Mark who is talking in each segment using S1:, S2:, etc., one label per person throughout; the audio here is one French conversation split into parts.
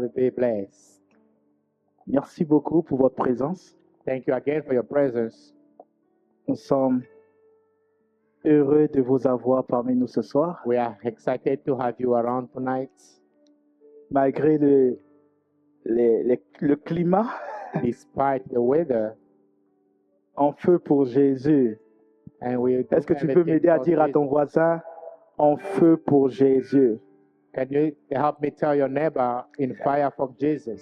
S1: God be blessed.
S2: Merci beaucoup pour votre présence.
S1: Thank you again for your presence.
S2: Nous sommes heureux de vous avoir parmi nous ce soir.
S1: We are excited to have you around tonight.
S2: Malgré le climat,
S1: Despite the weather,
S2: en feu pour Jésus.
S1: and we
S2: Est-ce que tu peux m'aider à dire à ton voisin, en feu pour Jésus?
S1: Can you help me tell your neighbor, in fire for Jesus?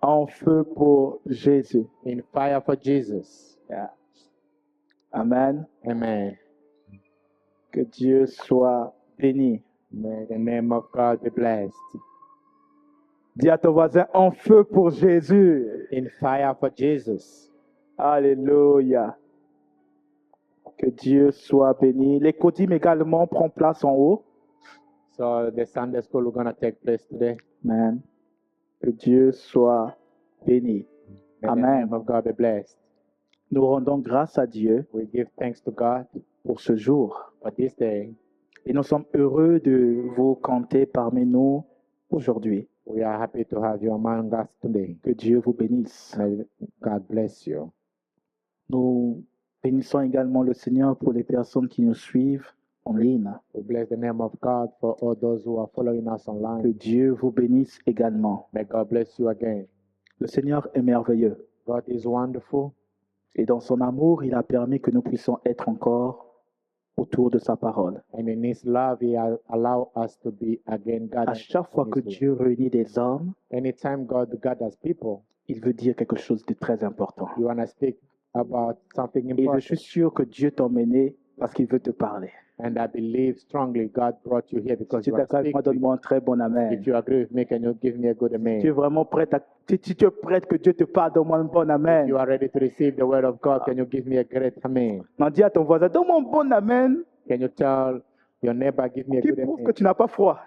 S2: En feu pour Jésus.
S1: In fire for Jesus.
S2: Yeah. Amen.
S1: Amen.
S2: Que Dieu soit béni.
S1: May the name of God be blessed.
S2: Dis à ton voisin, en feu pour Jésus.
S1: In fire for Jesus.
S2: Alléluia. Que Dieu soit béni. Les codimes également prend place en haut.
S1: So the Sunday school is going to take place today.
S2: Amen. Que Dieu soit béni.
S1: May the
S2: Amen.
S1: name of God be blessed.
S2: Nous rendons grâce à Dieu
S1: We give thanks to God
S2: pour ce jour.
S1: for this day.
S2: Et nous sommes heureux de vous compter parmi nous aujourd'hui.
S1: We are happy to have you among us today.
S2: Que Dieu vous bénisse.
S1: May God bless you.
S2: Nous bénissons également le Seigneur pour les personnes qui nous suivent en ligne.
S1: We bless the name of God for all those who are following us
S2: Que
S1: online.
S2: Dieu vous bénisse également.
S1: May God bless you again.
S2: Le Seigneur est merveilleux.
S1: God is wonderful.
S2: Et dans son amour, il a permis que nous puissions être encore autour de sa parole.
S1: And in His love, He has allowed us to be again
S2: À
S1: gathered.
S2: chaque fois
S1: in
S2: que
S1: His will.
S2: Dieu réunit des hommes,
S1: Anytime God gathers people,
S2: il veut dire quelque chose de très important.
S1: you want to speak about something
S2: Et je
S1: important.
S2: suis sûr que Dieu t'a emmené parce qu'il veut te parler.
S1: And I believe strongly God brought you here
S2: Si
S1: because
S2: tu
S1: you
S2: es
S1: want to
S2: d'accord avec
S1: speak.
S2: moi, donne-moi un très bon amen.
S1: If you agree with me, can you give me a good
S2: Tu es
S1: amen?
S2: vraiment prêt si tu es prête que Dieu te parle, donne-moi un bon
S1: If
S2: amen.
S1: you are ready to receive the word of God, can you give me a great amen?
S2: Non, dis à ton voisin, donne-moi un bon amen
S1: Can you tell your neighbor, give me a
S2: qui
S1: good
S2: prouve que
S1: amen?
S2: tu n'as pas froid.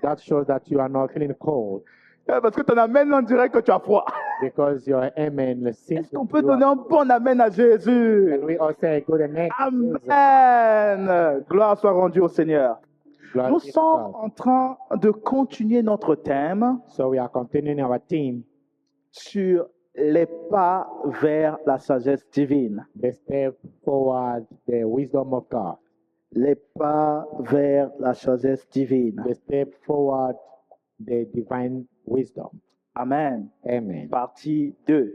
S1: That shows that you are not feeling cold
S2: Parce que ton amen, on dirait que tu as froid.
S1: because your amen seems
S2: Est-ce qu'on
S1: to
S2: peut donner un bon amen à Jésus?
S1: And we all say a good amen.
S2: Amen. Gloire soit rendue au Seigneur.
S1: Glory
S2: Nous
S1: be to
S2: sommes
S1: God.
S2: en train de continuer notre thème
S1: So we are continuing our theme,
S2: sur les pas vers la sagesse divine.
S1: the step forward, the wisdom of God.
S2: Les pas vers la sagesse divine.
S1: The step forward, the divine wisdom.
S2: Amen.
S1: Amen.
S2: Partie 2.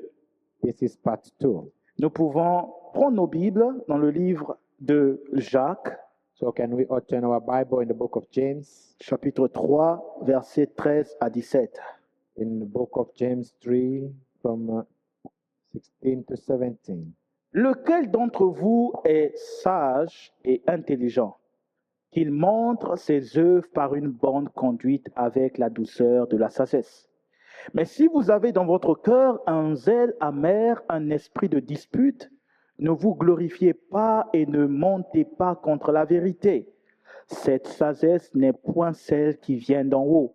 S1: This is part 2.
S2: Nous pouvons prendre nos Bibles dans le livre de Jacques,
S1: So can we open our Bible in the book of James,
S2: chapitre 3, versets 13 à 17.
S1: in the book of James 3 from 16 to 17.
S2: Lequel d'entre vous est sage et intelligent, qu'il montre ses œuvres par une bonne conduite avec la douceur de la sagesse? Mais si vous avez dans votre cœur un zèle amer, un esprit de dispute, ne vous glorifiez pas et ne montez pas contre la vérité. Cette sagesse n'est point celle qui vient d'en haut,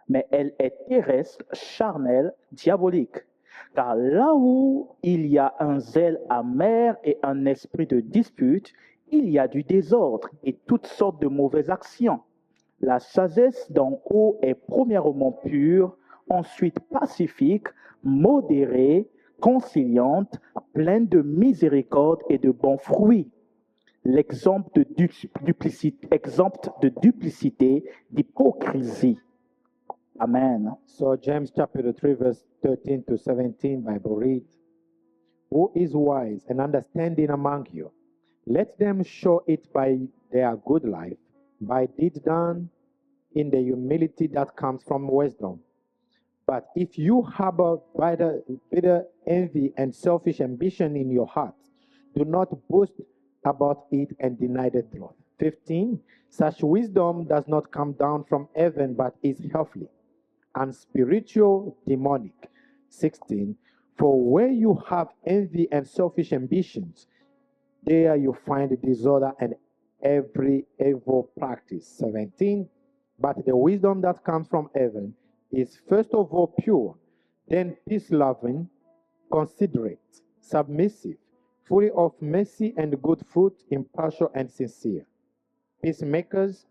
S2: mais elle est terrestre, charnelle, diabolique. Car là où il y a un zèle amer et un esprit de dispute, il y a du désordre et toutes sortes de mauvaises actions. La sagesse d'en haut est premièrement pure, ensuite pacifique, modérée, conciliante, pleine de miséricorde et de bons fruits. L'exemple de duplicité, d'hypocrisie. Amen.
S1: So James chapter 3 verse 13 to 17 Bible reads, Who is wise and understanding among you? Let them show it by their good life, by deeds done in the humility that comes from wisdom. But if you harbor bitter envy and selfish ambition in your heart, do not boast about it and deny the truth. 15. Such wisdom does not come down from heaven, but is earthly and spiritual, demonic. 16. For where you have envy and selfish ambitions, there you find disorder and every evil practice. 17. But the wisdom that comes from heaven is first of all pure, then peace-loving, considerate, submissive, full of mercy and good fruit, impartial and sincere. Peacemakers,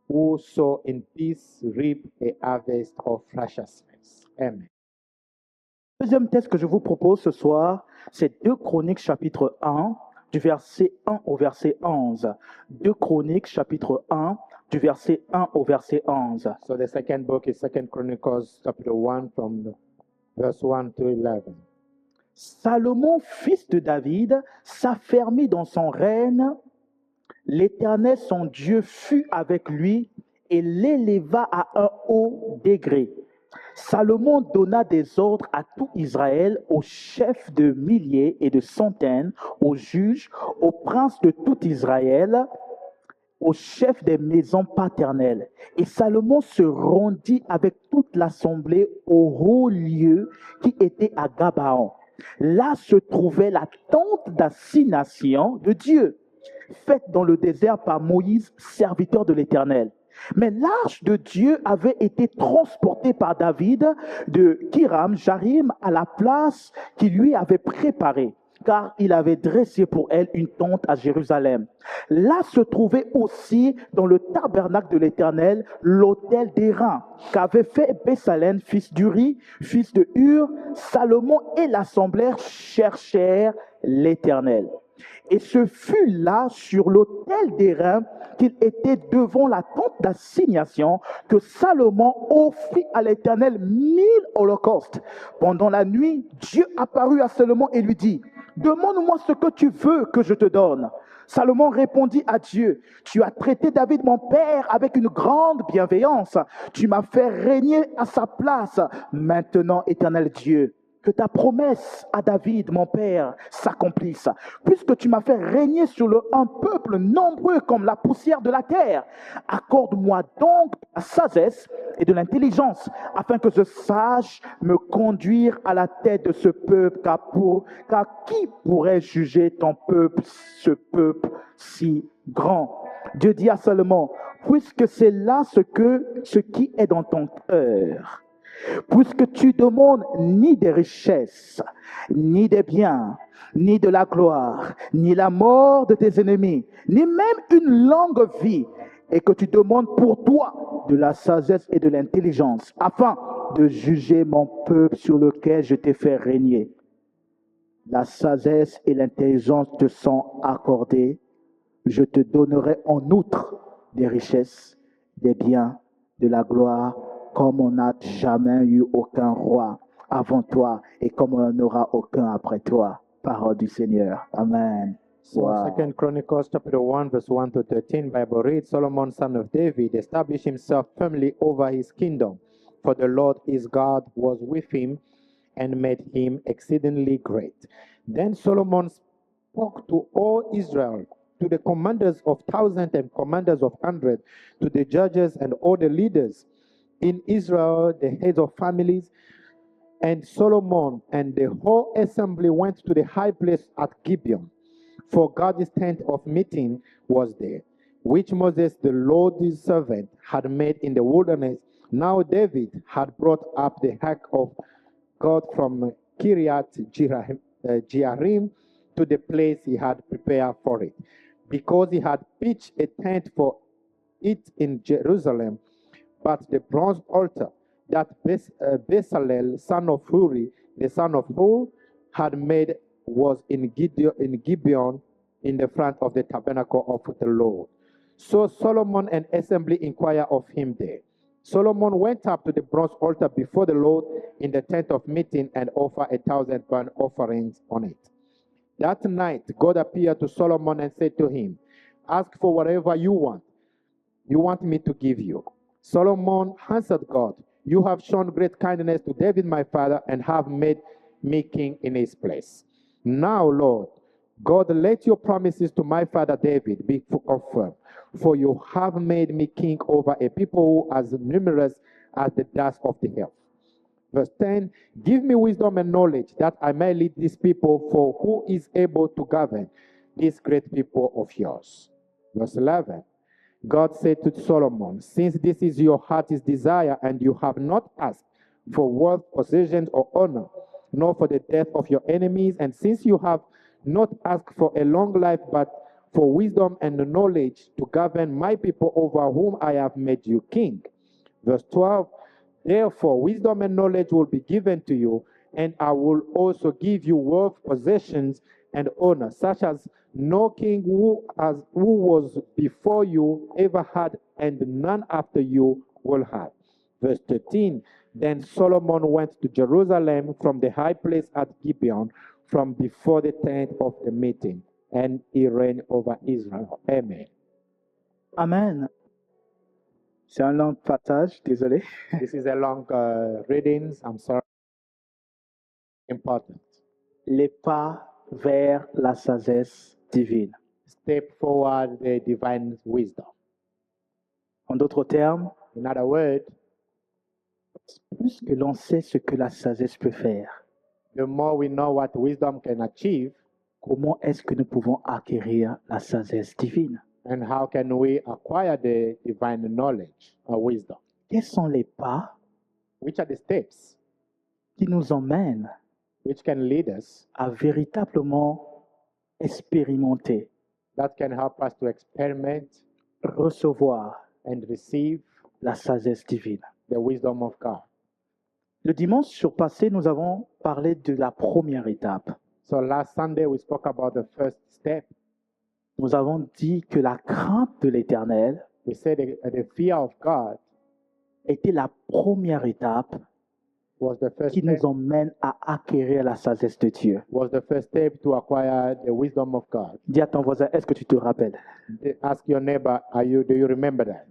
S1: who sow in peace reap a harvest of righteousness. Amen.
S2: Deuxième texte que je vous propose ce soir, c'est 2 Chroniques chapitre 1, du verset 1 au verset 11. 2 Chroniques chapitre 1, du verset 1 au verset 11.
S1: So the second book is 2 Chronicles chapter 1 from verse 1 to 11.
S2: Salomon, fils de David, s'affermit dans son règne. L'Éternel, son Dieu, fut avec lui et l'éleva à un haut degré. Salomon donna des ordres à tout Israël, aux chefs de milliers et de centaines, aux juges, aux princes de tout Israël, aux chefs des maisons paternelles. Et Salomon se rendit avec toute l'assemblée au haut lieu qui était à Gabaon. Là se trouvait la tente d'assignation de Dieu, faite dans le désert par Moïse, serviteur de l'Éternel. Mais l'arche de Dieu avait été transportée par David de Kiram Jarim à la place qu'il lui avait préparée, car il avait dressé pour elle une tente à Jérusalem. Là se trouvait aussi dans le tabernacle de l'Éternel l'autel d'airain qu'avait fait Bessalène, fils d'Uri, fils de Hur. Salomon et l'assemblée cherchèrent l'Éternel. Et ce fut là, sur l'autel d'airain, qu'il était devant la tente d'assignation, que Salomon offrit à l'Éternel 1000 holocaustes. Pendant la nuit, Dieu apparut à Salomon et lui dit, « Demande-moi ce que tu veux que je te donne. » Salomon répondit à Dieu, « Tu as traité David mon père avec une grande bienveillance. Tu m'as fait régner à sa place. Maintenant, Éternel Dieu, que ta promesse à David, mon père, s'accomplisse, puisque tu m'as fait régner sur un peuple nombreux comme la poussière de la terre. Accorde-moi donc la sagesse et de l'intelligence, afin que je sache me conduire à la tête de ce peuple, car qui pourrait juger ton peuple, ce peuple si grand? Dieu dit à Salomon, puisque c'est là ce qui est dans ton cœur, puisque tu demandes ni des richesses, ni des biens, ni de la gloire, ni la mort de tes ennemis, ni même une longue vie, et que tu demandes pour toi de la sagesse et de l'intelligence, afin de juger mon peuple sur lequel je t'ai fait régner. La sagesse et l'intelligence te sont accordées. Je te donnerai en outre des richesses, des biens, de la gloire, comme on n'a jamais eu aucun roi avant toi et comme on n'aura aucun après toi. Parole du Seigneur. Amen.
S1: So
S2: Wow.
S1: 2 Chronicles chapter 1 verse 1 to 13, Bible reads, Solomon son of David established himself firmly over his kingdom, for the Lord his God was with him and made him exceedingly great. Then Solomon spoke to all Israel, to the commanders of thousands and commanders of hundreds, to the judges and all the leaders in Israel, the heads of families. And Solomon and the whole assembly went to the high place at Gibeon, for God's tent of meeting was there, which Moses, the Lord's servant, had made in the wilderness. Now David had brought up the ark of God from Kiriath Jearim to the place he had prepared for it, because he had pitched a tent for it in Jerusalem. But the bronze altar that Bezalel, son of Huri, the son of Hur, had made was in Gibeon in the front of the tabernacle of the Lord. So Solomon and assembly inquired of him there. Solomon went up to the bronze altar before the Lord in the tent of meeting and offered 1,000 burnt offerings on it. That night God appeared to Solomon and said to him, Ask for whatever you want me to give you. Solomon answered God, You have shown great kindness to David my father and have made me king in his place. Now, Lord, God, let your promises to my father David be confirmed, for you have made me king over a people as numerous as the dust of the earth. Verse 10, Give me wisdom and knowledge that I may lead these people, for who is able to govern this great people of yours? Verse 11, God said to Solomon, Since this is your heart's desire, and you have not asked for wealth, possessions, or honor, nor for the death of your enemies, and since you have not asked for a long life, but for wisdom and knowledge to govern my people over whom I have made you king. Verse 12, therefore wisdom and knowledge will be given to you, and I will also give you wealth, possessions, and honor, such as no king who was before you ever had, and none after you will have. Verse 13, then Solomon went to Jerusalem from the high place at Gibeon, from before the tent of the meeting, and he reigned over Israel. Amen.
S2: Amen. C'est un long passage, désolé.
S1: This is a long reading. I'm sorry. Important.
S2: Les pas vers la sagesse divine.
S1: Step forward the divine wisdom.
S2: En d'autres termes,
S1: In other words,
S2: plus que l'on sait ce que la sagesse peut faire,
S1: the more we know what wisdom can achieve,
S2: comment est-ce que nous pouvons acquérir la sagesse divine?
S1: and how can we acquire the divine knowledge or wisdom?
S2: Quels sont les pas
S1: Which are the steps
S2: qui nous emmènent
S1: which can lead us,
S2: à véritablement expérimenter,
S1: that can help us to experiment
S2: recevoir
S1: and receive
S2: la sagesse divine?
S1: the wisdom of God?
S2: Le dimanche surpassé, nous avons parlé de la première étape.
S1: So last Sunday we spoke about the first step.
S2: Nous avons dit que la crainte de l'Éternel
S1: We said the fear of God
S2: était la première étape
S1: was the first
S2: qui
S1: step,
S2: nous emmène à acquérir la sagesse de Dieu.
S1: was the first step to acquire the wisdom of God.
S2: Dis à ton voisin, est-ce que tu te rappelles?
S1: Ask your neighbor, do you remember that?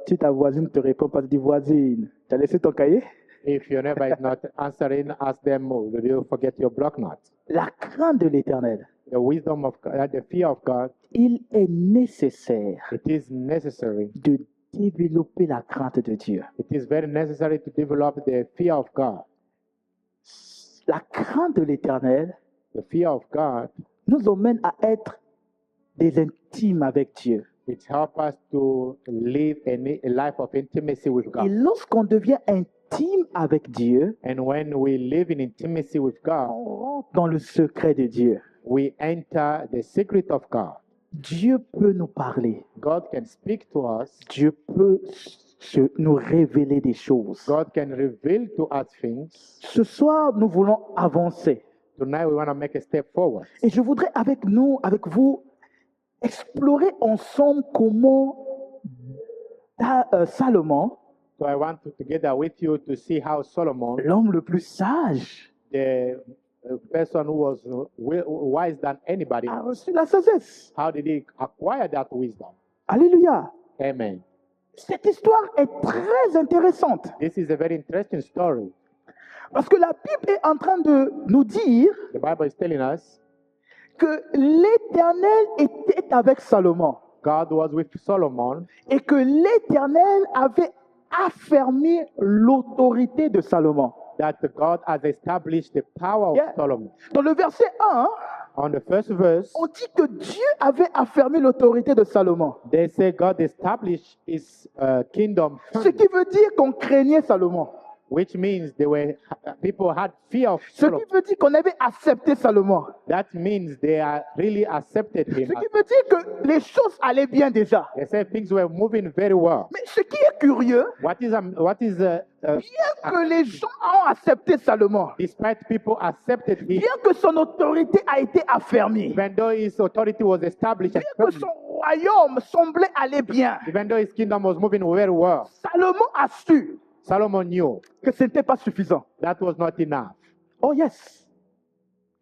S2: Si ta voisine ne te répond pas, tu dis voisine, tu as laissé ton cahier?
S1: If your neighbor is not answering, ask them, did you forget your block notes?
S2: La crainte de l'Éternel,
S1: The wisdom of God, the fear of God,
S2: il est nécessaire
S1: it is necessary.
S2: de développer la crainte de Dieu.
S1: It is very necessary to develop the fear of God.
S2: La crainte de l'Éternel
S1: The fear of God,
S2: nous emmène à être des intimes avec Dieu.
S1: it helps us to live a life of intimacy with
S2: Et
S1: God.
S2: lorsqu'on devient intime avec Dieu,
S1: And when we live in intimacy with God,
S2: on rentre dans le secret de Dieu.
S1: we enter the secret of God.
S2: Dieu peut nous parler.
S1: God can speak to us.
S2: Dieu peut nous révéler des choses.
S1: God can reveal to us things.
S2: Ce soir, nous voulons avancer.
S1: Tonight we want to make a step forward.
S2: Et je voudrais avec nous, avec vous, explorer ensemble comment Salomon,
S1: So I want to, together with you, to see how Solomon,
S2: l'homme le plus sage,
S1: the person who was wise than anybody,
S2: a reçu la sagesse.
S1: how did he acquire that wisdom?
S2: Alléluia.
S1: Amen.
S2: Cette histoire est très intéressante
S1: This is a very interesting story.
S2: parce que la Bible est en train de nous dire
S1: The Bible is telling us
S2: que l'Éternel était avec Salomon
S1: God was with Solomon,
S2: et que l'Éternel avait affermi l'autorité de Salomon.
S1: that God has established the power of
S2: Yeah.
S1: Solomon.
S2: Dans le verset 1,
S1: On the first verse,
S2: on dit que Dieu avait affermi l'autorité de Salomon.
S1: they say God established his kingdom,
S2: Ce qui veut dire qu'on craignait Salomon.
S1: which means people had fear of
S2: Ce
S1: Solomon.
S2: qui veut dire qu'on avait accepté Salomon.
S1: That means they are really accepted him.
S2: Ce qui veut dire que les choses allaient bien déjà.
S1: They said things were moving very well.
S2: Mais ce qui est curieux,
S1: What is
S2: que les gens ont accepté Salomon,
S1: despite people accepted him,
S2: bien que son autorité a été affermie,
S1: even though his authority was established, and
S2: bien que son royaume semblait aller bien,
S1: even though his kingdom was moving very well,
S2: Salomon a su
S1: Solomon knew
S2: que ce n'était pas suffisant.
S1: that was not enough.
S2: Oh yes.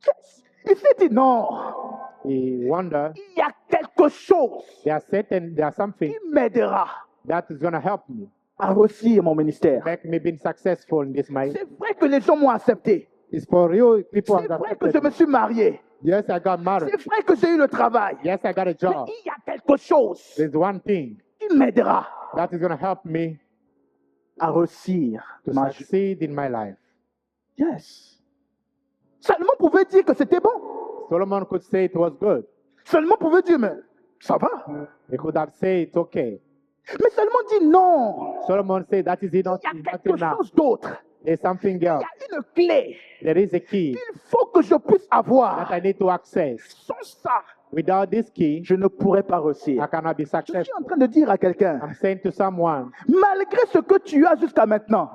S2: Yes. Il s'est dit non,
S1: He wondered,
S2: il y a quelque chose
S1: there's something
S2: qui m'aidera
S1: that is going to help me,
S2: à réussir mon ministère.
S1: make me being successful in this.
S2: C'est vrai que les gens m'ont accepté.
S1: It's for real. People
S2: C'est
S1: have
S2: vrai que je
S1: accepted
S2: me
S1: me.
S2: suis marié.
S1: Yes, I got married.
S2: C'est vrai que j'ai eu le travail.
S1: Yes, I got a
S2: Mais
S1: job.
S2: il y a quelque chose
S1: There's one thing
S2: qui m'aidera
S1: that is going to help me
S2: à réussir
S1: to
S2: ma vie.
S1: succeed in my life.
S2: Yes. Salomon pouvait dire que c'était bon.
S1: Solomon could say it was good.
S2: Salomon pouvait dire, mais ça va.
S1: He could have said it's okay.
S2: Mais Salomon dit non.
S1: Solomon said that is not,
S2: Il y a
S1: is not
S2: quelque
S1: enough.
S2: chose d'autre.
S1: There's something
S2: Il y
S1: else.
S2: a une clé
S1: There is a key
S2: qu'il faut que je puisse
S1: that
S2: avoir.
S1: I need to access.
S2: Sans ça,
S1: Without this key,
S2: je ne pourrai pas
S1: I
S2: réussir.
S1: cannot be
S2: Je suis en
S1: successful.
S2: train de dire à quelqu'un,
S1: I'm saying to someone,
S2: malgré ce que tu as jusqu'à maintenant,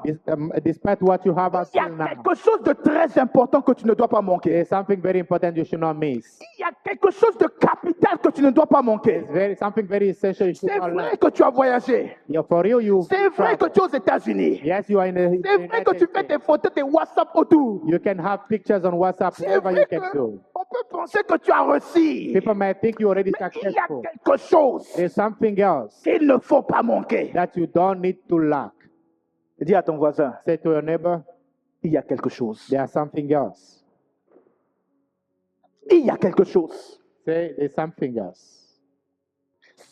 S1: despite what you have
S2: il y a
S1: until now,
S2: quelque chose de très important que tu ne dois pas manquer.
S1: there's something very important you should not miss.
S2: Il y a quelque chose de capital que tu ne dois pas manquer.
S1: There's something very essential you should
S2: C'est
S1: not
S2: vrai
S1: lack.
S2: que tu as voyagé.
S1: Yeah, for real, you.
S2: C'est vrai que tu es aux États-Unis.
S1: Yes, you are in the
S2: C'est vrai que
S1: United
S2: tu fais
S1: States.
S2: des photos, des WhatsApp autour.
S1: You can have pictures on WhatsApp,
S2: C'est
S1: whatever you
S2: vrai
S1: can do.
S2: qu'on peut penser que tu as réussi.
S1: People might think you're already
S2: Mais il y a
S1: successful.
S2: quelque chose
S1: There's something else
S2: qu'il ne faut pas manquer.
S1: that you don't need to lack.
S2: Dis à ton voisin,
S1: Say to your neighbor,
S2: il y a quelque chose.
S1: there's something else.
S2: Il y a quelque chose.
S1: Say there's something else.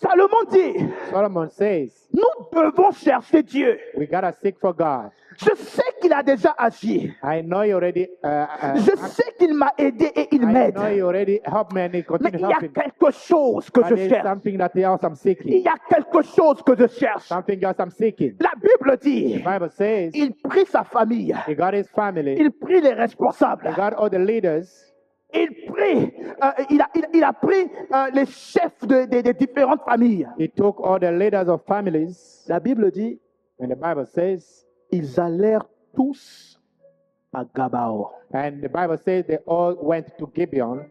S2: Salomon dit,
S1: Solomon says,
S2: nous devons chercher Dieu.
S1: we gotta seek for God.
S2: Je sais qu'il a déjà agi.
S1: I know you already.
S2: Je sais qu'il m'a aidé et il
S1: I
S2: m'aide.
S1: know you already helped me and he
S2: Mais
S1: continue
S2: il y a
S1: helping.
S2: quelque chose que
S1: But
S2: je
S1: there's
S2: cherche.
S1: something that else I'm
S2: Il
S1: seeking.
S2: y a quelque chose que je cherche.
S1: Something else I'm seeking.
S2: La Bible dit,
S1: The Bible says
S2: il prie sa famille.
S1: he got his family.
S2: Il prie les responsables.
S1: He got all the leaders.
S2: Il prie, il a pris les chefs des différentes familles.
S1: He took all the leaders of families.
S2: La Bible dit,
S1: And the Bible says,
S2: ils allèrent tous à Gabao.
S1: and the Bible says they all went to Gibeon.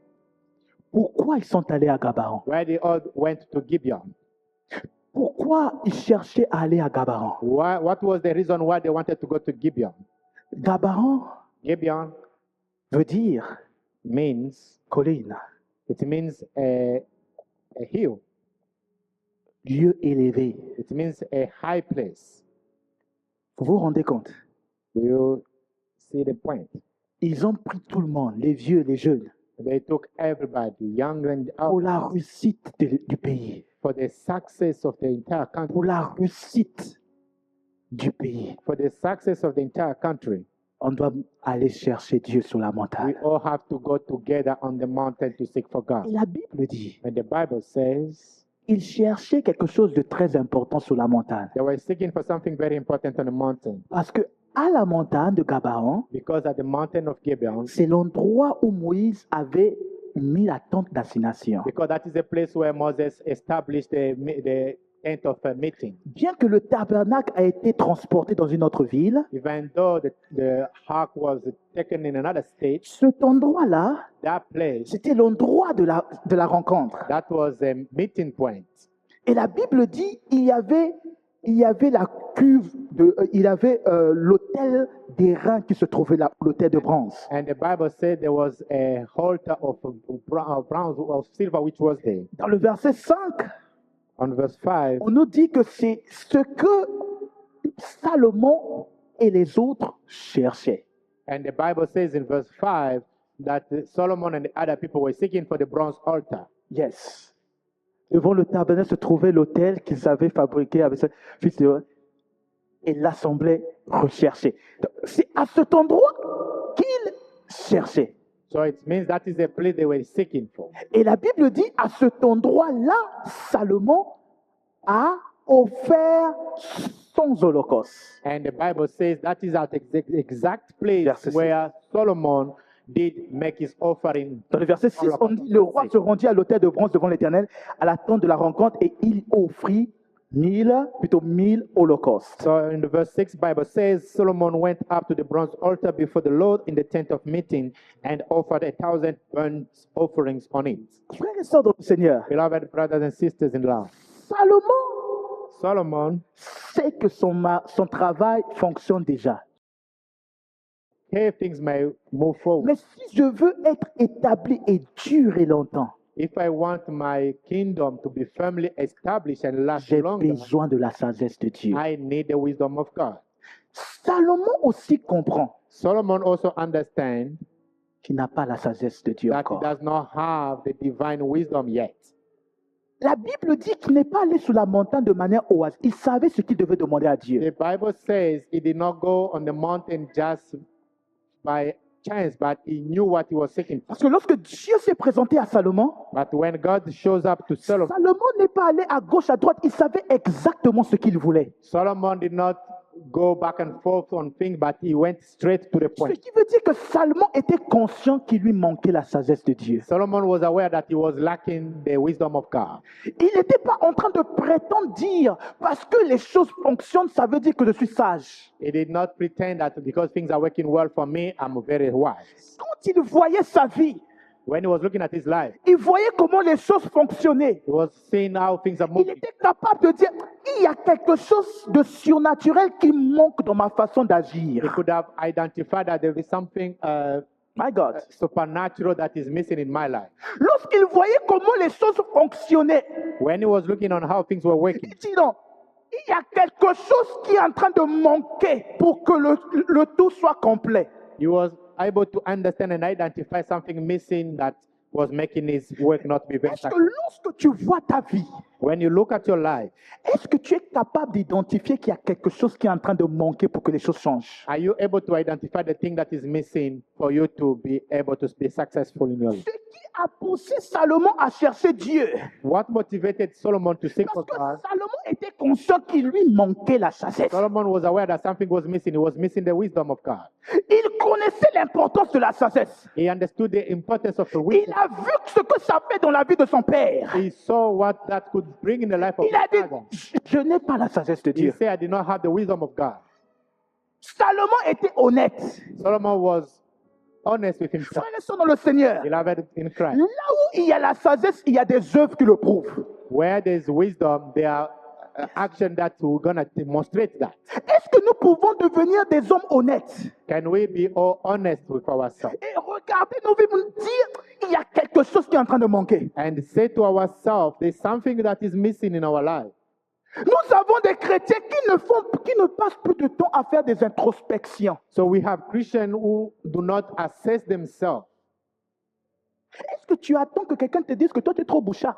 S2: Pourquoi ils sont allés à Gabao?
S1: Why they all went to Gibeon?
S2: Pourquoi ils cherchaient à aller à Gabaon?
S1: What was the reason why they wanted to go to Gibeon?
S2: Gabaon
S1: Gibeon
S2: veut dire
S1: means,
S2: colline,
S1: it means a hill.
S2: lieu élevé.
S1: It means a high place.
S2: Vous vous rendez compte?
S1: Do you see the point?
S2: Ils ont pris tout le monde, les vieux, les jeunes,
S1: They took everybody, young and
S2: pour
S1: old,
S2: la réussite du pays.
S1: for the success of the entire country.
S2: Pour la réussite du pays.
S1: For the success of the entire country,
S2: On doit aller chercher Dieu sur la
S1: we
S2: montagne.
S1: all have to go together on the mountain to seek for
S2: Et
S1: God.
S2: la Bible dit,
S1: And the Bible says
S2: ils cherchaient quelque chose de très important sur la montagne.
S1: they were seeking for something very important on the mountain.
S2: Parce que à la montagne de Gabaon,
S1: Because at the mountain of Gibeon,
S2: c'est l'endroit où Moïse avait mis la tente d'assignation.
S1: because that is the place where Moses established the tent of a meeting.
S2: Bien que le tabernacle a été transporté dans une autre ville,
S1: Even though the ark was taken in another state,
S2: cet endroit-là,
S1: that place,
S2: c'était l'endroit de la rencontre.
S1: that was a meeting point.
S2: Et la Bible dit, il y avait la cuve, il y avait l'autel d'airain qui se trouvait là, l'autel de bronze.
S1: And the Bible said there was a halter of bronze of silver which was there.
S2: Dans le verset 5,
S1: On verse 5,
S2: on nous dit que c'est ce que Salomon et les autres cherchaient.
S1: and the Bible says in verse 5 that Solomon and the other people were seeking for the bronze altar.
S2: Yes. Devant le tabernacle se trouvait l'autel qu'ils avaient fabriqué avec ce fils de et l'assemblée recherchait. Donc, c'est à cet endroit qu'ils cherchaient.
S1: So it means that is the place they were seeking for.
S2: Et la Bible dit, à cet endroit-là, Salomon a offert son holocauste.
S1: And the Bible says that is at exact place
S2: Verset
S1: where Solomon did make his offering.
S2: Dans le verset 6, on dit, le roi se rendit à l'autel de bronze devant l'Éternel, à la tente de la rencontre, et il offrit 1000 holocaustes.
S1: So in the verse 6, Bible says Solomon went up to the bronze altar before the Lord in the tent of meeting and offered 1,000 burnt offerings on it.
S2: Frères et sœurs dans le Seigneur,
S1: Beloved brothers and sisters in love,
S2: Salomon
S1: Solomon
S2: sait que son travail fonctionne déjà.
S1: okay, things may move forward.
S2: Mais si je veux être établi et durer longtemps,
S1: If I want my kingdom to be firmly established and last
S2: j'ai
S1: longer,
S2: besoin de la sagesse de Dieu.
S1: I need the wisdom of God.
S2: Salomon aussi comprend
S1: Solomon also understands
S2: qu'il n'a pas la sagesse de Dieu
S1: that he
S2: encore.
S1: does not have the divine wisdom yet.
S2: La Bible dit qu'il n'est pas allé sur la montagne de manière au hasard. Il savait ce qu'il devait demander à Dieu.
S1: The Bible says he did not go on the mountain just by chance, but he knew what he was seeking for.
S2: Parce que lorsque Dieu s'est présenté à Salomon,
S1: But when God shows up to Solomon,
S2: Salomon n'est pas allé à gauche, à droite. Il savait exactement ce qu'il voulait.
S1: Solomon did not go back and forth on things, but he went straight to the
S2: Ce
S1: point.
S2: qui veut dire que Salomon était conscient qu'il lui manquait la sagesse de Dieu.
S1: Solomon was aware that he was lacking the wisdom of God.
S2: Il n'était pas en train de prétendre dire, parce que les choses fonctionnent, ça veut dire que je suis sage.
S1: He did not pretend that because things are working well for me, I'm very wise.
S2: Quand il voyait sa vie,
S1: When he was looking at his life,
S2: il voyait comment les choses fonctionnaient.
S1: he was seeing how things are
S2: Il
S1: moving.
S2: était capable de dire, il y a quelque chose de surnaturel qui manque dans ma façon
S1: He
S2: d'agir.
S1: could have identified that there is something
S2: My God.
S1: supernatural that is missing in my life.
S2: Lorsqu'il voyait comment les choses fonctionnaient,
S1: When he was looking on how things were working,
S2: il dit non, il y a quelque chose qui est en train de manquer pour que le tout soit complet.
S1: he was able to understand and identify something missing that was making his work not be very
S2: Est-ce que
S1: successful.
S2: lorsque tu vois ta vie,
S1: When you look at your life,
S2: est-ce que tu es capable d'identifier qu'il y a quelque chose qui est en train de manquer pour que les choses changent?
S1: are you able to identify the thing that is missing for you to be able to be successful in your life?
S2: Ce qui a poussé Salomon à chercher Dieu,
S1: What motivated Solomon to seek for
S2: parce que
S1: God?
S2: Salomon était conscient qu'il lui manquait la sagesse.
S1: Solomon was aware that something was missing. He was missing the wisdom of God.
S2: Il connaissait l'importance de la sagesse.
S1: He understood the importance of the
S2: Il
S1: wisdom.
S2: a vu ce que ça fait dans la vie de son père.
S1: He saw what that could bring in the life of
S2: Il a
S1: his
S2: dit,
S1: father.
S2: je n'ai pas la sagesse de
S1: He
S2: Dieu.
S1: said, I did not have the wisdom of God.
S2: Salomon était honnête.
S1: Solomon was honest with himself.
S2: Frères et sœurs dans le Seigneur,
S1: Beloved in Christ.
S2: là où il y a la sagesse, il y a des œuvres qui le prouvent.
S1: Where there's wisdom, there are action that we're going to demonstrate that.
S2: Est-ce que nous pouvons devenir des hommes honnêtes
S1: Can we be all honest with ourselves
S2: et regarder nos vies et dire, il y a quelque chose qui est en train de manquer?
S1: and say to ourselves, there's something that is missing in our life?
S2: Nous avons des chrétiens qui ne passent plus de temps à faire des introspections.
S1: So we have Christians who do not assess themselves.
S2: Est-ce que tu attends que quelqu'un te dise que toi tu es trop bouchard?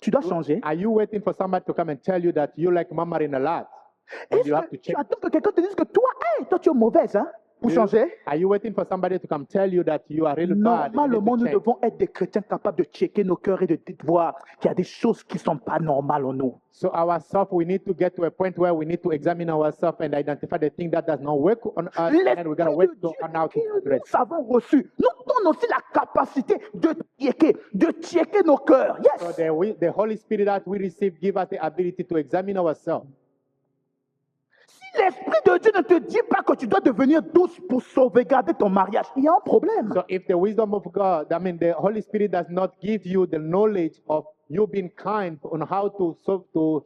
S2: Tu dois changer.
S1: Are you waiting for somebody to come and tell you that you like murmuring a lot? And
S2: Est-ce
S1: you have to
S2: que tu
S1: check.
S2: attends que quelqu'un te dise que toi, hey, toi tu es mauvaise, hein, pour changer?
S1: Are you waiting for somebody to come tell you that you are really bad? and you
S2: Normalement,
S1: need
S2: nous
S1: to change?
S2: devons être des chrétiens capables de checker nos cœurs et de voir qu'il y a des choses qui ne sont pas normales en nous.
S1: So ourselves, we need to get to a point where we need to examine ourselves and identify the thing that does not work on us, and then we're gonna
S2: L'Esprit
S1: wait
S2: de
S1: to
S2: Dieu
S1: on out to
S2: que
S1: address.
S2: nous avons reçu nous donne aussi la capacité de checker nos cœurs.
S1: So
S2: Yes.
S1: the Holy Spirit that we receive give us the ability to examine ourselves.
S2: Si l'Esprit de Dieu ne te dit pas que tu dois devenir douce pour sauvegarder ton mariage, il y a un problème.
S1: So if the wisdom of God, I mean the Holy Spirit does not give you the knowledge of you being kind on how to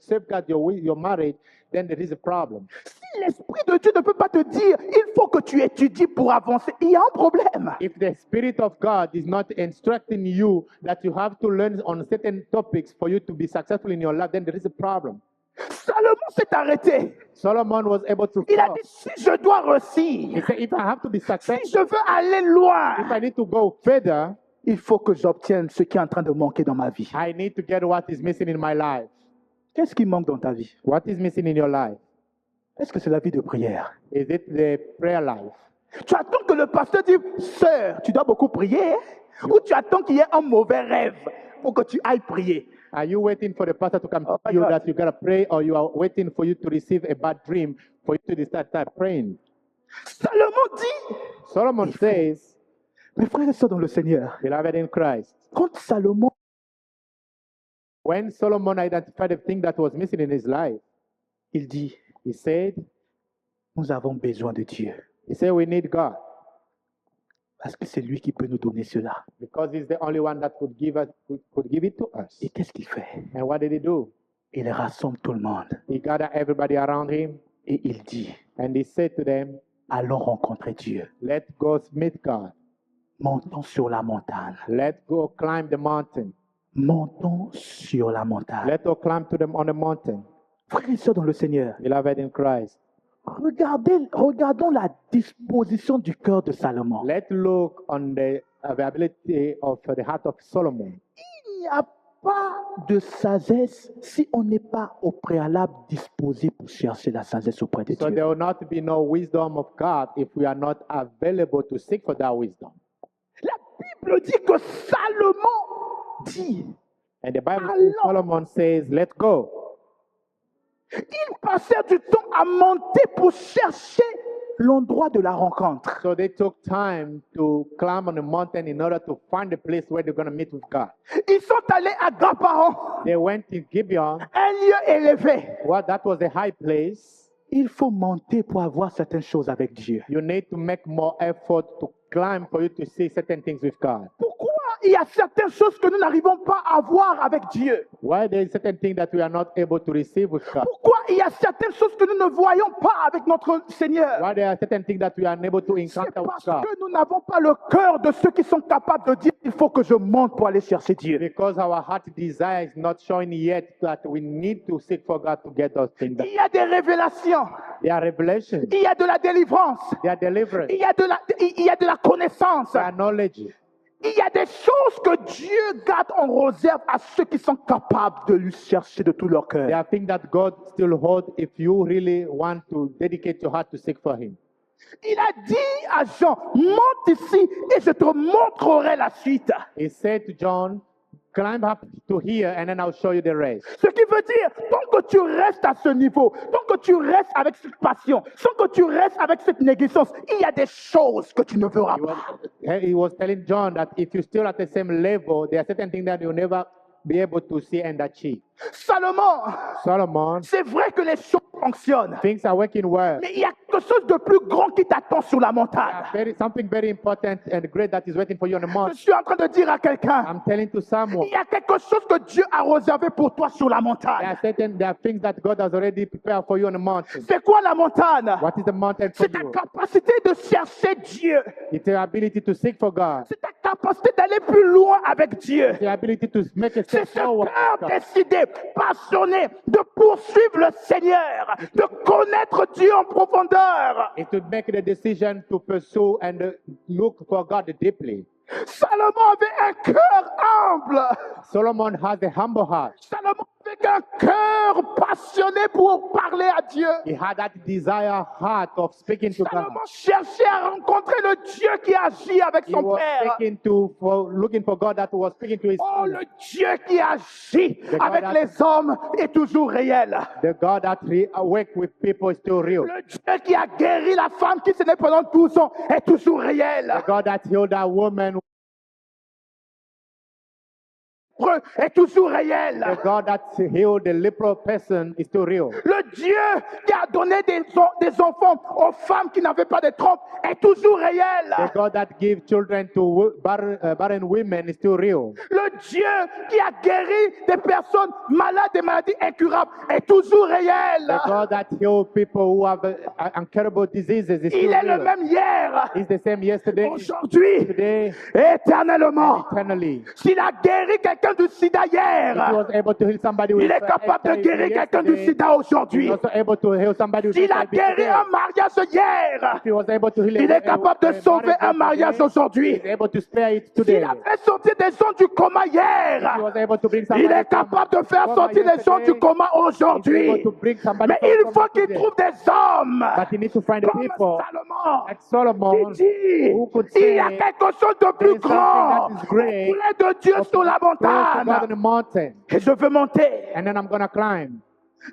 S1: safeguard your marriage, then there is a problem.
S2: Si l'Esprit de Dieu ne peut pas te dire, il faut que tu étudies pour avancer, il y a un problème.
S1: If the Spirit of God is not instructing you that you have to learn on certain topics for you to be successful in your life, then there is a problem.
S2: Salomon s'est arrêté.
S1: Solomon was able to
S2: Il a
S1: stop.
S2: dit, si je dois
S1: He
S2: réussir,
S1: said, if I have to be
S2: si
S1: successful,
S2: je veux aller
S1: if
S2: loin,
S1: I need to go further,
S2: il faut que j'obtienne ce qui est en train de manquer dans ma vie.
S1: I need to get what is missing in my life.
S2: Qu'est-ce qui manque dans ta vie?
S1: What is missing in your life?
S2: Est-ce que c'est la vie de prière?
S1: Is it the prayer life?
S2: Tu attends que le pasteur dise, sœur, tu dois beaucoup prier, hein? Ou tu attends qu'il y ait un mauvais rêve pour que tu ailles prier?
S1: Are you waiting for the pastor to come
S2: Oh my
S1: tell you
S2: God.
S1: that you gotta pray, or you are waiting for you to receive a bad dream for you to start praying?
S2: Salomon dit,
S1: Solomon says,
S2: mes frères et sœurs dans le Seigneur,
S1: beloved in Christ,
S2: quand Salomon,
S1: when Solomon identified the thing that was missing in his life,
S2: il dit,
S1: he said,
S2: nous avons besoin de Dieu,
S1: we need God
S2: parce que c'est lui qui peut nous donner cela.
S1: because He's the only one that could give it to us.
S2: Et qu'est-ce qu'il fait?
S1: And what did He do?
S2: Il rassemble tout le monde
S1: He gathered everybody around him
S2: et il dit,
S1: and He said to them,
S2: allons rencontrer Dieu.
S1: let's go meet God.
S2: Montons sur la montagne.
S1: Let's go climb the mountain.
S2: Montons sur la montagne.
S1: Let's go climb to them on the mountain.
S2: Frères et sœurs dans le Seigneur,
S1: Beloved in Christ,
S2: regardons la disposition du cœur de Salomon.
S1: let's look on the availability of the heart of Solomon.
S2: Il n'y a pas de sagesse si on n'est pas au préalable disposé pour chercher la sagesse auprès de
S1: So
S2: Dieu.
S1: there will not be no wisdom of God if we are not available to seek for that wisdom.
S2: La Bible dit que Salomon dit,
S1: And the Bible says,
S2: Alors-
S1: Solomon says, let's go.
S2: Ils passèrent du temps à monter pour chercher l'endroit de la rencontre.
S1: So they took time to climb on the mountain in order to find a place where they're going to meet with God.
S2: Ils sont allés à Gaparon,
S1: They went to Gibeon.
S2: un lieu élevé.
S1: Well, that was a high place.
S2: Il faut monter pour avoir certaines choses avec Dieu.
S1: You need to make more effort to climb for you to see certain things with God.
S2: Pourquoi il y a certaines choses que nous n'arrivons pas à voir avec Dieu?
S1: Why there is certain things that we are not able to receive with God?
S2: Pourquoi il y a certaines choses que nous ne voyons pas avec notre Seigneur?
S1: Why there are certain things that we are unable to
S2: C'est
S1: encounter with
S2: parce
S1: God?
S2: que nous n'avons pas le cœur de ceux qui sont capables de dire il faut que je monte pour aller chercher Dieu.
S1: Because our heart desire is not showing yet that we need to seek for God to get those things.
S2: Il y a des révélations,
S1: There are revelations.
S2: il y a de la délivrance,
S1: There are deliverance.
S2: il y a de la connaissance.
S1: There are knowledge.
S2: Il y a des choses que Dieu garde en réserve à ceux qui sont capables de lui chercher de tout leur
S1: There
S2: cœur.
S1: are things that God still holds if you really want to dedicate your heart to seek for Him.
S2: Il a dit à Jean, monte ici et je te montrerai la suite.
S1: He said to John, climb up to here and then I'll show you the rest.
S2: Ce qui veut dire, tant que tu restes à ce niveau, tant que tu restes avec cette passion, tant que tu restes avec cette négligence, il y a des choses que tu ne verras pas.
S1: He was telling John that if you're still at the same level, there are certain things that you'll never be able to see and achieve.
S2: Salomon,
S1: Solomon,
S2: c'est vrai que les choses fonctionnent,
S1: things are working well.
S2: mais il y a quelque chose de plus grand qui t'attend sur la montagne.
S1: Something very important and great that is waiting for you on the
S2: Je
S1: mountain.
S2: suis en train de dire à quelqu'un,
S1: I'm telling to someone,
S2: il y a quelque chose que Dieu a réservé pour toi sur la montagne.
S1: there are things that God has already prepared for you on the mountain.
S2: C'est quoi la montagne?
S1: What is the mountain for
S2: C'est ta
S1: you?
S2: capacité de chercher Dieu.
S1: It's your ability to seek for God.
S2: C'est ta capacité d'aller plus loin avec Dieu.
S1: It's your ability to make a
S2: C'est
S1: step
S2: ce
S1: forward.
S2: cœur décidé, passionné de poursuivre le Seigneur, de connaître Dieu en profondeur.
S1: Is to make the decision to pursue and look for God deeply.
S2: Salomon avait un cœur humble.
S1: Solomon has a humble heart.
S2: Salomon avait un cœur passionné pour parler à Dieu.
S1: He had that desire heart of speaking to God.
S2: Salomon cherchait à rencontrer le Dieu qui agit avec
S1: He
S2: son
S1: was
S2: Père.
S1: looking for God that was speaking to his
S2: Oh,
S1: son.
S2: le Dieu qui agit
S1: God
S2: avec
S1: that-
S2: les hommes est toujours réel.
S1: The God that work with people is still real.
S2: Le Dieu qui a guéri la femme qui s'est née pendant 12 ans est toujours réel.
S1: The God that healed that woman,
S2: Est toujours réel.
S1: the God that healed the leper person is still real.
S2: Le Dieu qui a donné des enfants aux femmes qui n'avaient pas de trompe est toujours réel.
S1: The God that gives children to barren women is still real.
S2: Le Dieu qui a guéri des personnes malades des maladies incurables est toujours réel.
S1: The God that heals people who have incurable diseases is
S2: Il
S1: still
S2: est le
S1: real.
S2: même hier,
S1: He's the same yesterday,
S2: aujourd'hui,
S1: today,
S2: éternellement.
S1: eternally.
S2: S'il a guéri quelqu'un du sida
S1: If he
S2: hier,
S1: was able to heal somebody with
S2: il est capable de
S1: HIV
S2: guérir quelqu'un du
S1: yesterday,
S2: sida
S1: he's
S2: aujourd'hui.
S1: also able to heal somebody with
S2: S'il a
S1: HIV
S2: guéri
S1: today.
S2: un mariage hier,
S1: If he was able to heal
S2: il est capable de sauver un mariage
S1: today,
S2: aujourd'hui.
S1: he's able to spare it today.
S2: S'il a fait sortir des gens du coma
S1: If he
S2: hier,
S1: was able to bring somebody
S2: il est
S1: from
S2: capable de faire
S1: coma
S2: sortir des gens du
S1: yesterday,
S2: coma
S1: he's able
S2: aujourd'hui.
S1: to bring somebody
S2: Mais
S1: from
S2: il
S1: coma
S2: faut qu'il
S1: today.
S2: trouve des hommes
S1: But he needs to find the
S2: comme
S1: people
S2: Salomon
S1: like Solomon
S2: qui dit
S1: who could
S2: il y a
S1: say
S2: quelque chose de plus
S1: there is something
S2: grand
S1: that is great
S2: près de Dieu sur la
S1: close to God on
S2: montagne.
S1: the mountain.
S2: Et je veux monter.
S1: And then I'm going to climb.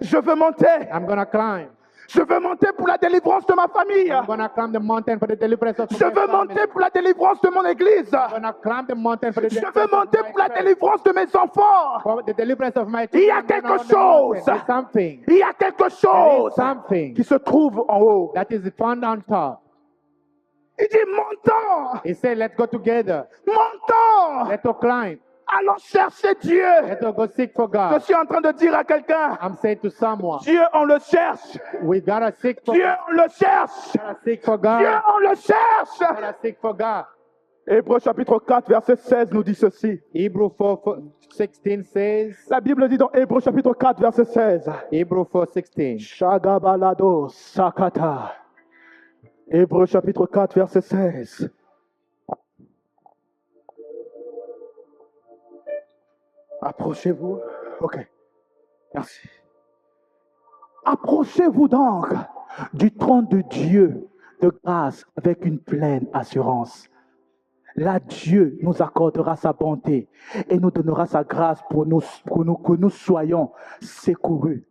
S2: Je veux monter.
S1: I'm going to climb.
S2: Je veux monter pour la délivrance de ma famille.
S1: I'm going to climb the mountain for the deliverance of
S2: Je
S1: my
S2: veux
S1: family.
S2: monter pour la délivrance de mon église.
S1: I'm going to climb the mountain for the
S2: Je veux
S1: deliverance of
S2: monter
S1: my
S2: pour la
S1: church.
S2: délivrance de mes enfants.
S1: For the deliverance of my
S2: Il y a
S1: children
S2: quelque
S1: on the mountain.
S2: chose.
S1: There's something.
S2: Il y a quelque
S1: There
S2: chose
S1: is something
S2: qui se trouve en haut.
S1: that is found on top.
S2: Il dit montons,
S1: He said, let's go together.
S2: montons.
S1: Let's go climb.
S2: Allons chercher Dieu.
S1: Let's go seek for
S2: Je
S1: God.
S2: suis en train de dire à quelqu'un,
S1: I'm saying to someone,
S2: Dieu, on le cherche.
S1: we gotta seek for
S2: Dieu,
S1: God.
S2: on le cherche.
S1: Gotta seek for
S2: Dieu,
S1: God.
S2: on le cherche.
S1: Gotta seek for God.
S2: Hébreux chapitre 4, verset 16 nous dit ceci.
S1: Hebrew 4:16 says,
S2: La Bible dit dans Hébreux chapitre 4, verset 16.
S1: Hebrew 4:16.
S2: Shagabalado Sakata. Hébreux chapitre 4, verset 16. Approchez-vous. Ok. Merci. Approchez-vous donc du trône de Dieu de grâce avec une pleine assurance. Là, Dieu nous accordera sa bonté et nous donnera sa grâce pour que nous soyons secourus.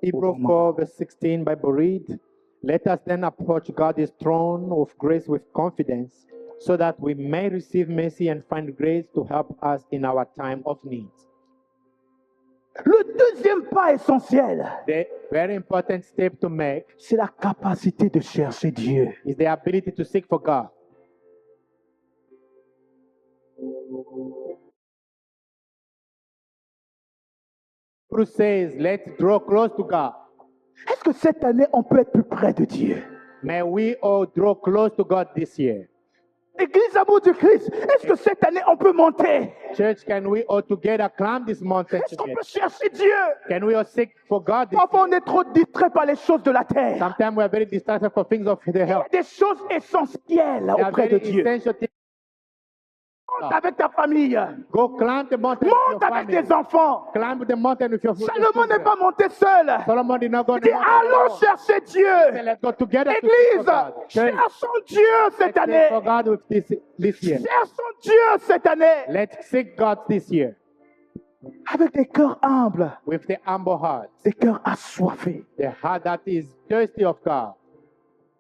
S1: Hebrews 4, verse 16, Bible read, "Let us then approach God's throne of grace with confidence, so that we may receive mercy and find grace to help us in our time of need."
S2: Le deuxième pas essentiel,
S1: The very important step to make
S2: c'est la capacité de chercher Dieu.
S1: is the ability to seek for God. Hebrews says, let's draw close to God.
S2: Est-ce que cette année, on peut être plus près de Dieu?
S1: May we all draw close to God this year.
S2: Église Amour du Christ, est-ce que cette année, on peut monter?
S1: Church, can we all together climb this mountain
S2: Est-ce qu'on
S1: together?
S2: peut chercher Dieu?
S1: Can we all seek for God this
S2: Parfois, on
S1: year?
S2: est trop distrait par les choses de la terre.
S1: Sometimes we are very distracted for things of the
S2: Il y a
S1: health.
S2: des choses essentielles
S1: They are
S2: auprès de
S1: very
S2: Dieu.
S1: essential things.
S2: Monte avec ta famille.
S1: Go climb the mountain with
S2: Monte
S1: your
S2: avec
S1: family.
S2: tes enfants.
S1: Climb the mountain with your
S2: Salomon n'est
S1: children.
S2: pas monté seul.
S1: Solomon did not go
S2: Il dit, allons chercher
S1: Say,
S2: Dieu.
S1: let's go together to seek
S2: Église,
S1: for God. Church,
S2: cherchons Dieu cette
S1: let's
S2: année.
S1: seek for God with this year.
S2: Cherchons Dieu cette année.
S1: Let's seek God this year
S2: Avec des cœurs humbles,
S1: with the humble heart,
S2: des cœurs assoiffés.
S1: the heart that is thirsty of God.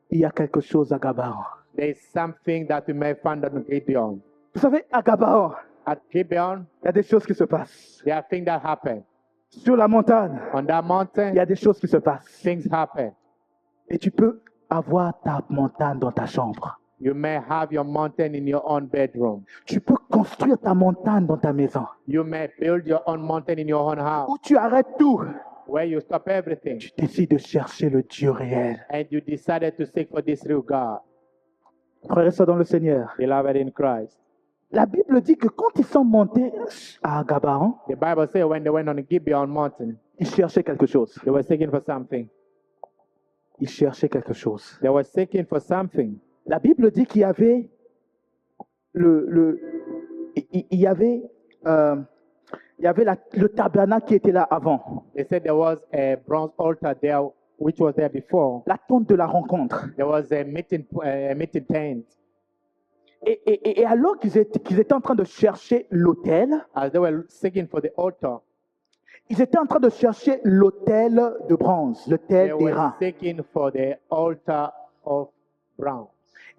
S2: Il y a quelque chose à Gabaon.
S1: There is something that we may find on Gibeon.
S2: Vous savez, à Gabaon,
S1: At Gibeon,
S2: il y a des choses qui se passent.
S1: there are things that happen.
S2: Sur la montagne,
S1: On that
S2: il y
S1: mountain,
S2: a des choses qui se passent.
S1: things happen.
S2: Et tu peux avoir ta montagne dans ta chambre.
S1: You may have your mountain in your own bedroom.
S2: Tu peux construire ta montagne dans ta maison.
S1: You may build your own mountain in your own house,
S2: Où tu arrêtes tout.
S1: where you stop everything,
S2: Tu décides de chercher le Dieu réel.
S1: and you decided to seek for this real God.
S2: Frères et sœurs dans le Seigneur,
S1: Beloved in Christ.
S2: la Bible dit que quand ils sont montés à Gabaon,
S1: The Bible says when they went on the Gibeon mountain,
S2: ils cherchaient quelque chose.
S1: they were seeking for something.
S2: Ils cherchaient quelque chose.
S1: They were seeking for something.
S2: La Bible dit qu'il y avait il y avait le tabernacle qui était là avant,
S1: They said there was a bronze altar there, which was there before.
S2: la tente de la rencontre.
S1: There was a meeting tent.
S2: Et alors qu'ils étaient en train de chercher l'autel,
S1: As they were seeking for the altar,
S2: ils étaient en train de chercher l'autel de bronze,
S1: they
S2: l'autel
S1: were
S2: d'airain.
S1: seeking for the altar of bronze.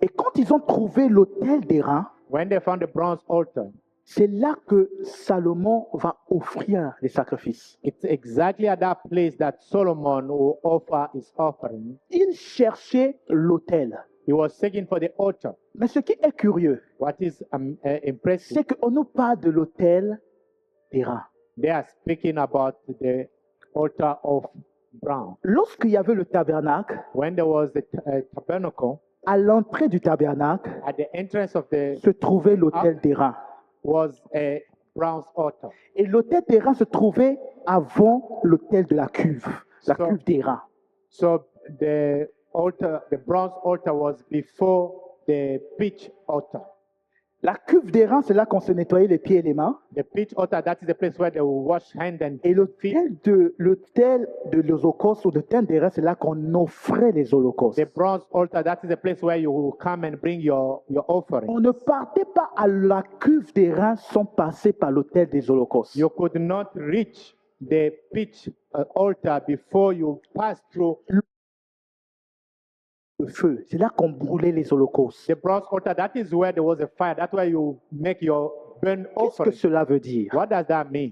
S2: Et quand ils ont trouvé l'autel d'airain,
S1: When they found the bronze altar,
S2: c'est là que Salomon va offrir les sacrifices.
S1: it's exactly at that place that Solomon will offer his offering.
S2: Il cherchait l'autel.
S1: He was seeking for the altar.
S2: Mais ce qui est curieux,
S1: What is impressive,
S2: c'est qu'on nous parle de l'autel d'airain.
S1: they are speaking about the altar of bronze.
S2: Lorsqu'il y avait le tabernacle,
S1: When there was the tabernacle,
S2: à l'entrée du tabernacle
S1: at the entrance of the
S2: se trouvait l'autel d'airain.
S1: was a bronze altar.
S2: Et l'autel d'airain se trouvait avant l'autel de la cuve d'airain.
S1: So the bronze altar was before the pitch altar.
S2: La cuve d'airain, c'est là qu'on se nettoyait les pieds et les mains.
S1: The pitch altar, that is the place where they will wash hands and
S2: Et
S1: feet.
S2: l'autel de l'Holocauste ou de l'autel d'airain, c'est là qu'on offrait les holocaustes.
S1: The bronze altar, that is the place where you will come and bring your offering.
S2: On ne partait pas à la cuve d'airain sans passer par l'autel des holocaustes.
S1: You could not reach the pitch altar before you pass through
S2: Le feu, c'est là qu'on brûlait les holocaustes.
S1: the bronze altar. That is where there was a fire. That's where you make your burnt
S2: Qu'est-ce que
S1: offering.
S2: cela veut dire?
S1: What does that mean?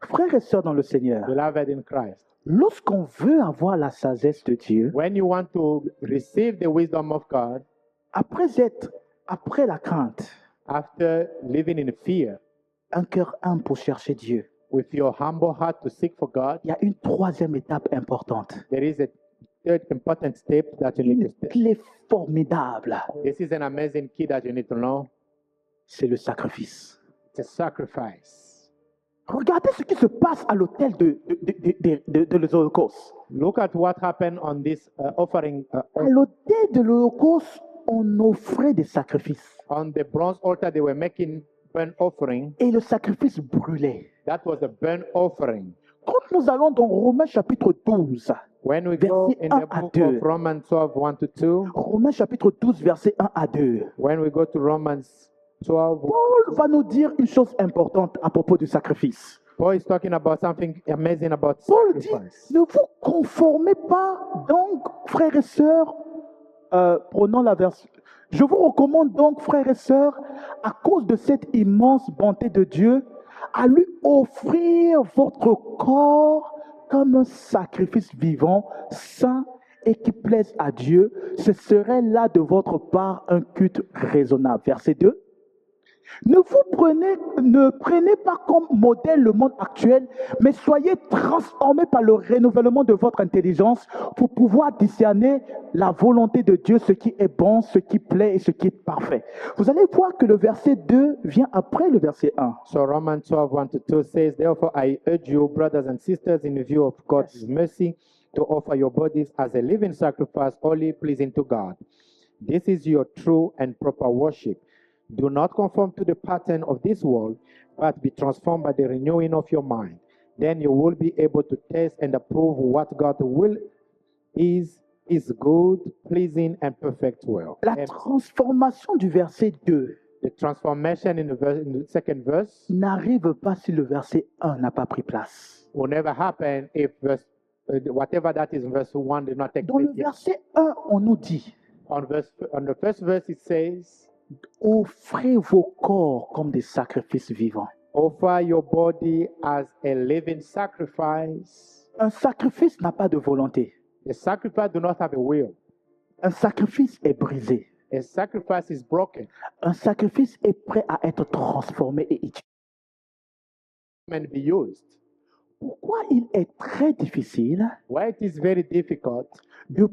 S2: Frères et sœurs dans le Seigneur,
S1: Beloved in Christ.
S2: lorsqu'on veut avoir la sagesse de Dieu,
S1: When you want to receive the wisdom of God,
S2: après la crainte,
S1: after living in fear,
S2: un cœur humble pour chercher Dieu,
S1: with your humble heart to seek for God,
S2: il y a une troisième étape importante.
S1: there is a third important step that you need
S2: Une
S1: to step.
S2: clé formidable,
S1: This is an amazing key that you need to know.
S2: c'est le sacrifice.
S1: It's a sacrifice.
S2: Regardez ce qui se passe à l'autel de l'Holocauste.
S1: Look at what happened on this offering
S2: À l'autel de l'Holocauste, on offrait des sacrifices.
S1: on the bronze altar. They were making burnt offering.
S2: Et le sacrifice brûlait.
S1: That was the burnt offering.
S2: Quand nous allons dans Romains chapitre 12,
S1: When we go
S2: Verset
S1: in
S2: 1
S1: the
S2: à
S1: book
S2: 2.
S1: of Romans 12, 1 to 2,
S2: Romains chapitre 12, verset 1 à 2,
S1: when we go to Romans 12,
S2: Paul va nous dire une chose importante à propos du sacrifice.
S1: Paul is talking about something amazing about
S2: Paul dit,
S1: sacrifice.
S2: ne vous conformez pas donc, frères et sœurs, prenons la version. Je vous recommande donc, frères et sœurs, à cause de cette immense bonté de Dieu, à lui offrir votre corps comme un sacrifice vivant, saint et qui plaise à Dieu. Ce serait là de votre part un culte raisonnable. Verset 2. Ne prenez pas comme modèle le monde actuel, mais soyez transformés par le renouvellement de votre intelligence pour pouvoir discerner la volonté de Dieu, ce qui est bon, ce qui plaît et ce qui est parfait. Vous allez voir que le verset 2 vient après le verset 1.
S1: So Romans 12, 1 to 2 says, Therefore I urge you, brothers and sisters, in view of God's mercy, to offer your bodies as a living sacrifice, wholly pleasing to God. This is your true and proper worship. Do not conform to the pattern of this world, but be transformed by the renewing of your mind. Then you will be able to test and approve what God's will is good, pleasing, and perfect will.
S2: La
S1: And
S2: transformation du verset 2
S1: the transformation in the second verse
S2: n'arrive pas si le verset 1 n'a pas pris place.
S1: will never happen if whatever that is in verse 1 did not take
S2: Dans le
S1: place. Yet.
S2: verset 1, on nous dit,
S1: On the first verse it says,
S2: offrez vos corps comme des sacrifices vivants.
S1: offer your body as a living sacrifice.
S2: Un sacrifice n'a pas de volonté.
S1: The sacrifice do not have a will.
S2: Un sacrifice est brisé.
S1: A sacrifice is broken
S2: Un sacrifice est prêt à être transformé et utilisé.
S1: and be used.
S2: Pourquoi il est très difficile
S1: Why it is very difficult
S2: de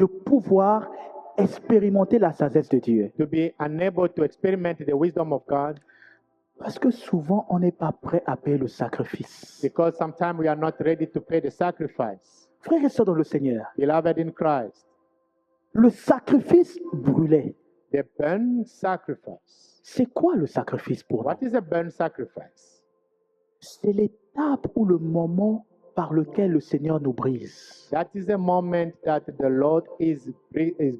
S2: pouvoir expérimenter la sagesse de Dieu?
S1: to be unable to experiment the wisdom of God
S2: Parce que souvent, on n'est pas prêt à payer le sacrifice.
S1: because sometimes we are not ready to pay the sacrifice.
S2: Frères et sœurs dans le Seigneur,
S1: Beloved in Christ,
S2: le sacrifice brûlait.
S1: the burnt sacrifice.
S2: C'est quoi le sacrifice pour nous?
S1: What is a burnt sacrifice?
S2: C'est l'étape ou le moment par lequel le Seigneur nous brise.
S1: That is a moment that the Lord is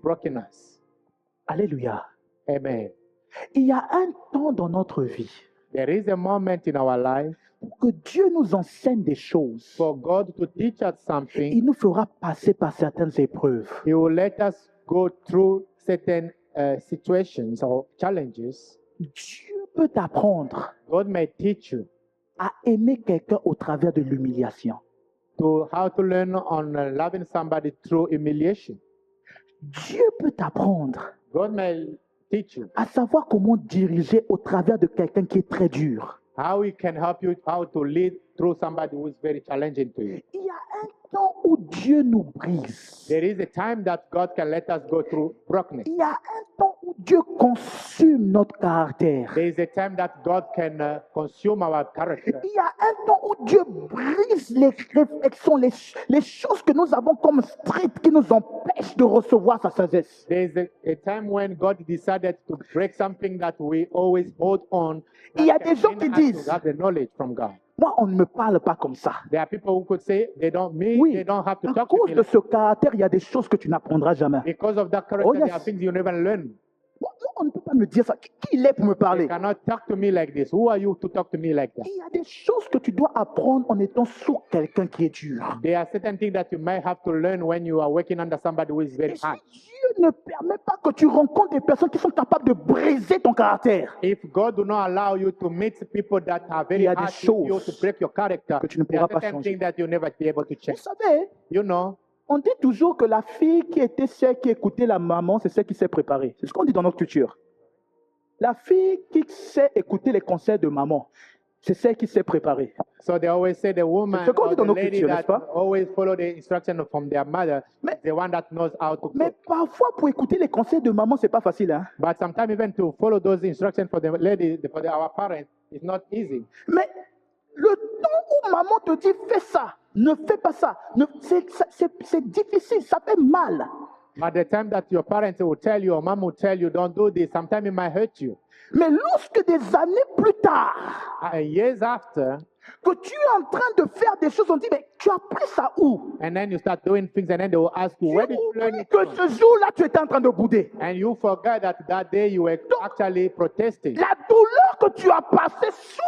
S1: broken us.
S2: Alléluia.
S1: Amen.
S2: Il y a un temps dans notre vie
S1: There is a moment in our life
S2: pour que Dieu nous enseigne des choses.
S1: for God to teach us something.
S2: Il nous fera passer par certaines épreuves.
S1: He will let us go through certain situations or challenges.
S2: Dieu peut t'apprendre
S1: God may teach you
S2: à aimer quelqu'un au travers de l'humiliation.
S1: to how to learn on loving somebody through humiliation.
S2: Dieu peut t'apprendre
S1: God may teach you
S2: à savoir comment diriger au travers de quelqu'un qui est très dur.
S1: how He can help you how to lead through somebody who is very challenging to you.
S2: Il y a un temps où Dieu nous brise.
S1: There is a time that God can let us go through brokenness.
S2: Il y a un temps où Dieu consume notre caractère.
S1: There is a time that God can consume our character.
S2: Il y a un temps où Dieu brise les réflexions, les choses que nous avons comme strictes qui nous empêchent de recevoir sa sagesse.
S1: There is a time when God decided to break something that we always hold on.
S2: Il y a
S1: that
S2: des gens
S1: can
S2: qui
S1: mean us
S2: disent,
S1: to have the knowledge from God.
S2: moi, on ne me parle pas comme ça.
S1: There are people who could say they don't
S2: Oui,
S1: they don't have to
S2: à
S1: talk to
S2: cause
S1: me
S2: de
S1: like,
S2: ce caractère, il y a des choses que tu n'apprendras jamais.
S1: because of that character.
S2: Oh,
S1: There
S2: yes.
S1: are things you never learn.
S2: Moi, on ne peut pas me dire ça. Qui il est pour me
S1: You
S2: parler?
S1: cannot talk to me like this. Who are you to talk to me like that?
S2: Il y a des choses que tu dois apprendre en étant sous quelqu'un qui est dur.
S1: There are certain things that you may have to learn when you are working under somebody who is
S2: Et
S1: very
S2: si
S1: hard.
S2: Dieu ne permet pas que tu rencontres des personnes qui sont capables de briser ton caractère,
S1: If God do not allow you to meet people that are
S2: Il
S1: very
S2: y a des
S1: hard with you
S2: choses
S1: to break your character,
S2: que tu ne
S1: there are
S2: pourras pas
S1: certain
S2: changer.
S1: things that you'll never be able to
S2: vous
S1: change.
S2: savez,
S1: You know,
S2: on dit toujours que la fille qui était celle qui écoutait la maman, c'est celle qui s'est préparée. C'est ce qu'on dit dans notre culture. La fille qui sait écouter les conseils de maman, c'est celle qui s'est préparée.
S1: so they always say the woman
S2: ce qu'on
S1: or
S2: dit dans
S1: the
S2: nos
S1: lady
S2: cultures,
S1: that
S2: n'est-ce pas?
S1: always follow the instruction from their mother,
S2: Mais-
S1: the one that knows how to
S2: Mais
S1: cook.
S2: parfois, pour écouter les conseils de maman, c'est pas facile. Hein?
S1: But sometimes even to follow those instructions for the lady, our parents, is not easy.
S2: Mais le temps où maman te dit fais ça, ne fais pas ça, c'est difficile, ça fait mal.
S1: But the time that your parents will tell you or mom will tell you, don't do this, sometimes it might hurt you.
S2: Mais lorsque des années plus tard,
S1: Years after,
S2: que tu es en train de faire des choses, on dit, mais tu as pris ça où?
S1: and then you start doing things, and then they will ask you, where
S2: Tu
S1: did you learn
S2: oublies
S1: it
S2: que
S1: from?
S2: ce jour-là, tu étais en train de bouder.
S1: And you forgot that that day you were actually protesting.
S2: La douleur que tu as passée sous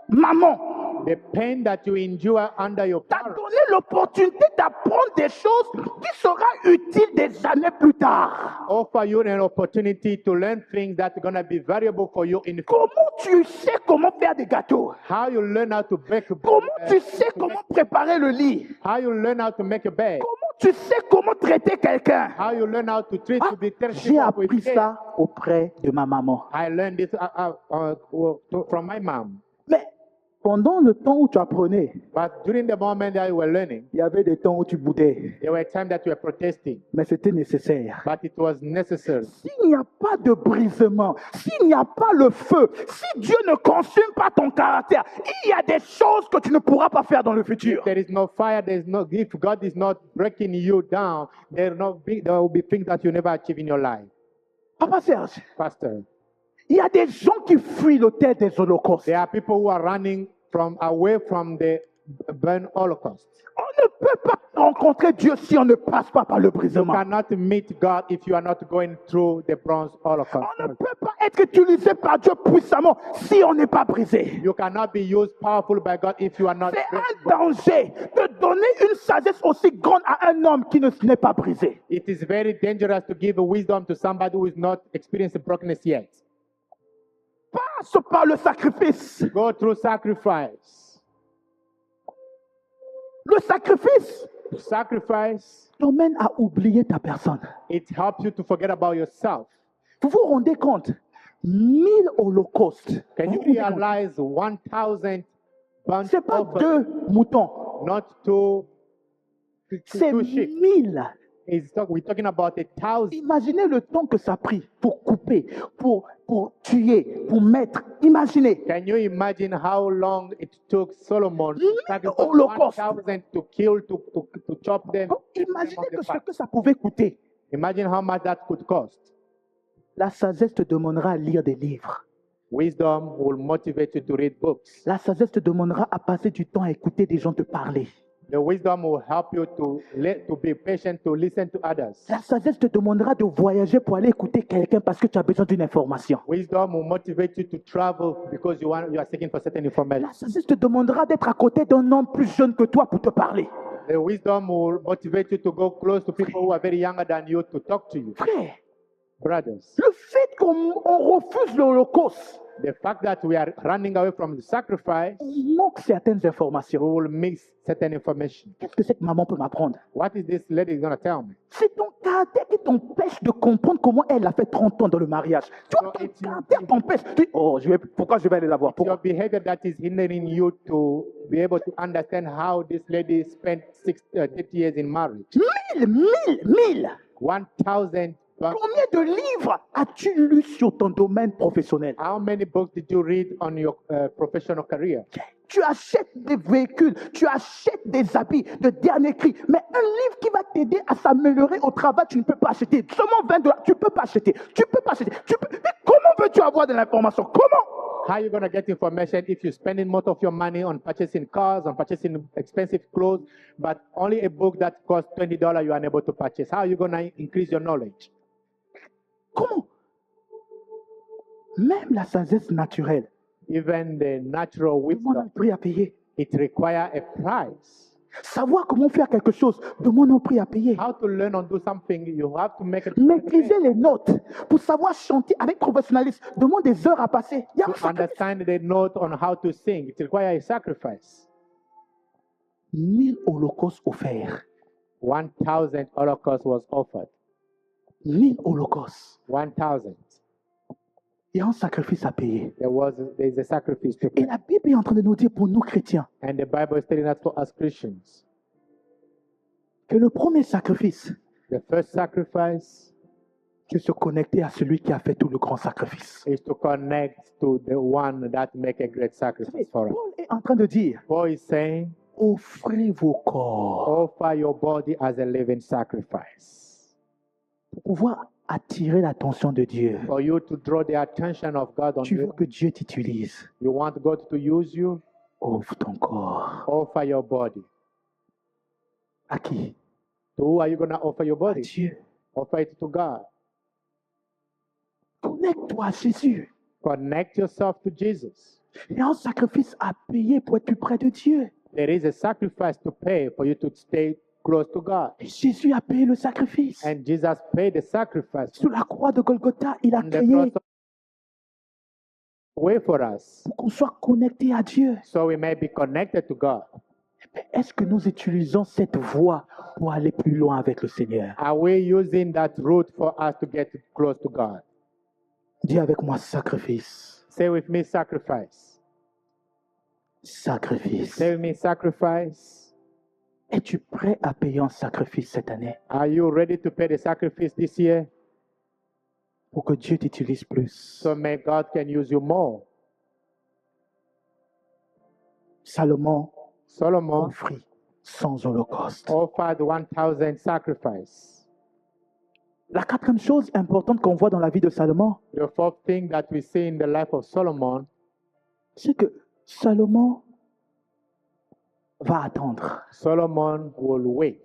S2: maman
S1: The pain that you endure under your
S2: t'a
S1: parents
S2: donné l'opportunité d'apprendre des choses qui seront utiles des années plus tard.
S1: offer you an opportunity to learn things that are going to be valuable for you in the future.
S2: Comment tu sais comment faire des gâteaux?
S1: How you learn how to bake,
S2: Comment tu sais comment préparer le lit?
S1: how you learn how to make a bed,
S2: Comment tu sais comment traiter quelqu'un?
S1: how you learn how to treat,
S2: Ah,
S1: to be thirsty
S2: j'ai
S1: with
S2: appris
S1: care.
S2: ça auprès de ma maman.
S1: I learned this from my mom.
S2: Mais pendant le temps où tu apprenais,
S1: But during the moment that you were learning,
S2: il y avait des temps où tu boudais.
S1: there were times that you were protesting,
S2: Mais c'était nécessaire.
S1: but it was necessary.
S2: S'il n'y a pas de brisement, s'il n'y a pas le feu, si Dieu ne consume pas ton caractère, il y a des choses que tu ne pourras pas faire dans le futur.
S1: There is no fire, there is no, if God is not breaking you down, there will be things that you never achieve in your life.
S2: Papa Serge,
S1: Pastor,
S2: il y a des gens qui fuient l'autel des holocaustes.
S1: there are people who are running away from the burn holocaust.
S2: On ne peut pas rencontrer Dieu si on ne passe pas par le
S1: You
S2: brisement.
S1: cannot meet God if you are not going through the bronze holocaust.
S2: On ne peut pas être utilisé par Dieu puissamment si on n'est pas brisé.
S1: You cannot be used powerful by God if you are not.
S2: C'est un danger de donner une sagesse aussi grande à un homme qui ne n'est pas brisé.
S1: It is very dangerous to give wisdom to somebody who is not experiencing brokenness yet.
S2: Passe par le sacrifice.
S1: Go through sacrifice.
S2: Le sacrifice
S1: Sacrifice,
S2: t'emmène à oublier ta personne.
S1: it helps you to forget about yourself.
S2: Vous vous rendez compte? 1000 holocaustes.
S1: Can
S2: Vous
S1: you
S2: vous rendez compte?
S1: realize 1,000 burnt
S2: C'est pas
S1: offerings,
S2: 2 moutons,
S1: not two
S2: c'est
S1: sheep?
S2: 1000.
S1: We're talking about 1,000.
S2: Imaginez le temps que ça a pris pour couper, pour tuer, pour mettre. Imaginez.
S1: Can you imagine how long it took Solomon to sacrifice
S2: Holocaust.
S1: 1,000 to kill, to chop them?
S2: Donc, imaginez que ce que ça pouvait coûter.
S1: Imagine how much that could cost.
S2: La sagesse te demandera à lire des livres.
S1: Wisdom will motivate you to read books.
S2: La sagesse te demandera à passer du temps à écouter des gens te parler.
S1: The wisdom will help you to be patient, to listen to others.
S2: La sagesse te demandera de voyager pour aller écouter quelqu'un parce que tu as besoin d'une information.
S1: Wisdom will motivate you to travel because you are seeking for certain information.
S2: La sagesse te demandera d'être à côté d'un homme plus jeune que toi pour te parler.
S1: The wisdom will motivate you to go close to people who are very younger than you to talk to you.
S2: Frère,
S1: Brothers,
S2: le fait qu'on refuse l'Holocauste,
S1: the fact that we are running away from the sacrifice,
S2: il manque certaines
S1: we
S2: informations.
S1: will miss certain information.
S2: Qu'est-ce que cette maman peut m'apprendre?
S1: What is this lady going to tell me?
S2: C'est ton caractère qui t'empêche de comprendre comment elle a fait 30 ans dans le mariage. Tu vois, ton caractère t'empêche. Tu dis, oh, pourquoi je vais aller la voir?
S1: Your
S2: Pourquoi?
S1: behavior that is hindering you to be able to understand how this lady spent 30 years in marriage.
S2: 1000.
S1: 1,000.
S2: Combien de livres as-tu lu sur ton domaine professionnel?
S1: How many books did you read on your professional career?
S2: Tu achètes des véhicules, tu achètes des habits de dernier cri, mais un livre qui va t'aider à s'améliorer au travail, tu ne peux pas acheter. Seulement $20, tu ne peux pas acheter. Mais comment veux-tu avoir de l'information? Comment?
S1: How are you going to get information if you're spending most of your money on purchasing cars, on purchasing expensive clothes, but only a book that costs $20 you are unable to purchase? How are you going to increase your knowledge?
S2: Comment? Même la sagesse naturelle
S1: Even the natural
S2: demande un
S1: wisdom,
S2: prix à payer.
S1: it requires a price.
S2: Savoir comment faire quelque chose demande un prix à payer.
S1: How to learn or do something, you have to make it.
S2: Maîtriser les notes pour savoir chanter avec professionnalisme demande des heures à passer. Il y a un
S1: To
S2: sacrifice.
S1: understand the note on how to sing, it requires a sacrifice.
S2: 1000 holocaustes offerts.
S1: 1,000 holocaust was offered.
S2: 1000 holocaustes.
S1: 1,000.
S2: Il y a un sacrifice à payer.
S1: There's a sacrifice to
S2: Et
S1: pay.
S2: la Bible est en train de nous dire pour nous chrétiens
S1: And the Bible is telling us for us Christians,
S2: que le premier sacrifice,
S1: the first sacrifice
S2: c'est se connecter à celui qui a fait tout le grand sacrifice.
S1: is to connect to the one that make a great sacrifice for us.
S2: Paul est en train de dire,
S1: Paul is saying,
S2: offrez vos corps
S1: offer your body as a living sacrifice.
S2: pour pouvoir attirer l'attention de Dieu.
S1: For you to draw the attention of God on
S2: Tu veux
S1: you.
S2: que Dieu t'utilise.
S1: You want God to use you?
S2: Offre ton corps.
S1: Offer your body.
S2: À qui?
S1: To who are you going to offer your
S2: À
S1: body?
S2: Dieu.
S1: Offer it to God.
S2: Connecte-toi à Jésus.
S1: Connect yourself to Jesus.
S2: Il y a un sacrifice à payer pour être plus près de Dieu.
S1: There is a sacrifice to pay for you to stay close to God.
S2: Et Jésus a payé le sacrifice.
S1: And Jesus paid the sacrifice
S2: Sur la croix de Golgotha, il a
S1: on the cross
S2: créé
S1: way for us
S2: pour qu'on soit connecté à Dieu.
S1: so we may be connected to God.
S2: Mais est-ce que nous utilisons cette voie pour aller plus loin avec le Seigneur?
S1: Are we using that route for us to get close to God?
S2: Dis avec moi sacrifice.
S1: Say with me, sacrifice.
S2: Sacrifice.
S1: Say with me, sacrifice.
S2: Es-tu prêt à payer un sacrifice cette année
S1: Are you ready to pay the sacrifice this year
S2: pour que Dieu t'utilise plus?
S1: so may God can use you more?
S2: Salomon
S1: Solomon
S2: offrit sans holocauste.
S1: offered 1,000 sacrifice.
S2: La quatrième chose importante qu'on voit dans la vie de Salomon,
S1: The fourth thing that we see in the life of Solomon,
S2: c'est que Salomon va attendre
S1: Solomon will wait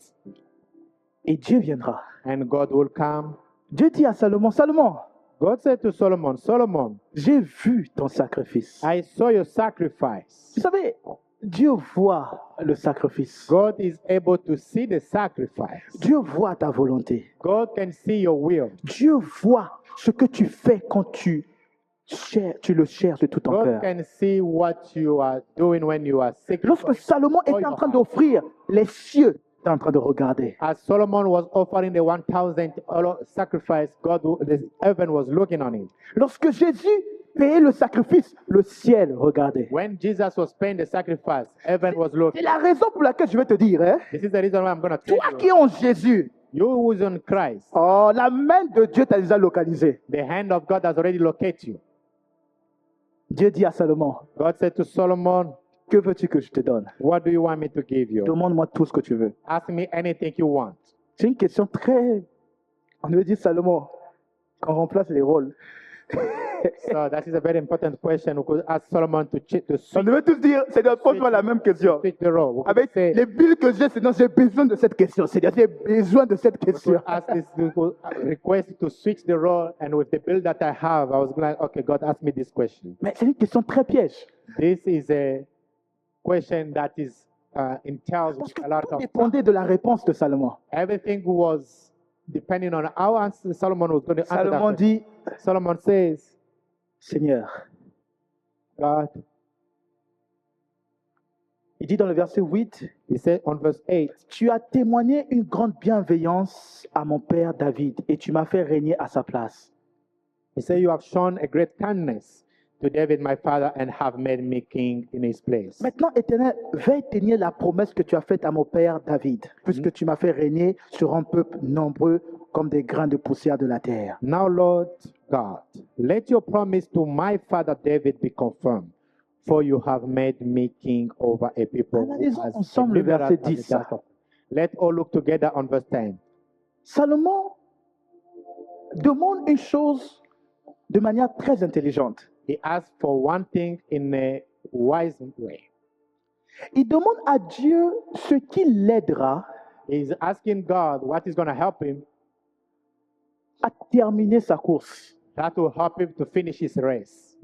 S2: et Dieu viendra.
S1: and God will come.
S2: Dieu dit à Salomon, Salomon,
S1: God said to Solomon, Solomon,
S2: j'ai vu ton sacrifice.
S1: I saw your sacrifice.
S2: Vous savez, Dieu voit le sacrifice.
S1: God is able to see the sacrifice.
S2: Dieu voit ta volonté.
S1: God can see your will.
S2: Dieu voit ce que tu fais quand tu le cherches de tout ton
S1: God
S2: cœur.
S1: can see what you are doing when you are sick.
S2: Lorsque Salomon était en train d'offrir, les cieux étaient en train de regarder.
S1: As Solomon was offering the 1,000 sacrifice, the heaven was looking on him.
S2: Lorsque Jésus payait le sacrifice, le ciel regardait.
S1: When Jesus was paying the sacrifice, heaven was
S2: C'est
S1: looking.
S2: la raison pour laquelle je vais te dire, hein,
S1: This is the reason why I'm going to tell
S2: toi
S1: you.
S2: qui es en Jésus,
S1: You who's in Christ,
S2: oh, la main de Dieu t'a déjà localisé.
S1: the hand of God has already located you.
S2: Dieu dit à Salomon,
S1: God said to Solomon,
S2: que veux-tu que je te donne?
S1: what do you want me to give you?
S2: Demande-moi tout ce que tu veux.
S1: Ask me anything you want.
S2: C'est une question très... On veut dire Salomon, qu'on remplace les rôles.
S1: So that is a very important question. We could ask Solomon to
S2: On
S1: switch,
S2: devait tous dire, Seigneur, pose-moi la même question.
S1: switch the role. We could
S2: Avec
S1: say,
S2: les billes que j'ai, Seigneur, j'ai besoin de cette question. Seigneur, j'ai besoin de cette
S1: we
S2: question.
S1: could ask this, we could request to switch the role, and with the bill that I have, I was like, okay, God, ask me this question.
S2: Mais c'est une question très piège.
S1: This is a question that is entails
S2: Parce que
S1: a lot
S2: tout
S1: of
S2: dépendait de la réponse de Salomon.
S1: everything was depending on how answer Solomon was going to answer that
S2: Salomon
S1: question.
S2: dit,
S1: Solomon says,
S2: Seigneur,
S1: God,
S2: il dit dans le verset 8,
S1: he said on verse 8,
S2: tu as témoigné une grande bienveillance à mon père David et tu m'as fait régner à sa place.
S1: he said, you have shown a great kindness to David, my father, and have made me king in his place.
S2: Maintenant, Éternel, veille tenir la promesse que tu as faite à mon père David, puisque tu m'as fait régner sur un peuple nombreux comme des grains de poussière de la terre.
S1: Now, Lord God, let your promise to my father David be confirmed, for you have made me king over a people who
S2: Analysons
S1: has
S2: ensemble le
S1: numerous
S2: verset
S1: as the
S2: 10.
S1: dust of- Let all look together on verse 10.
S2: Salomon demande une chose de manière très intelligente.
S1: He asked for one thing in a wise way.
S2: Il demande à Dieu ce qui l'aidera
S1: He's asking God what is going to help him,
S2: à terminer sa course.
S1: that will help him to finish his race.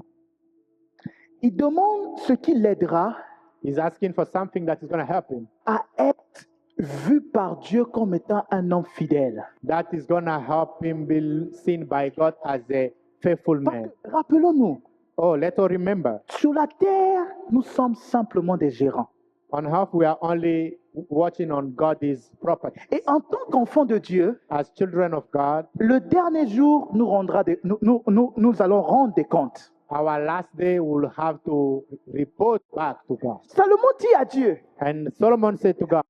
S2: Il demande ce qui l'aidera
S1: He's asking for something that is going to help him,
S2: à être vu par Dieu comme étant un homme fidèle.
S1: that is going to help him be seen by God as a faithful
S2: Parce
S1: man.
S2: que, rappelons-nous,
S1: Oh, let us remember,
S2: sur la terre, nous sommes simplement des gérants.
S1: on earth we are only watching on God's property.
S2: Et en tant qu'enfants de Dieu,
S1: As children of God,
S2: le dernier jour nous allons rendre des comptes.
S1: our last day will have to report back to God.
S2: Salomon dit à Dieu,
S1: And Solomon said to God,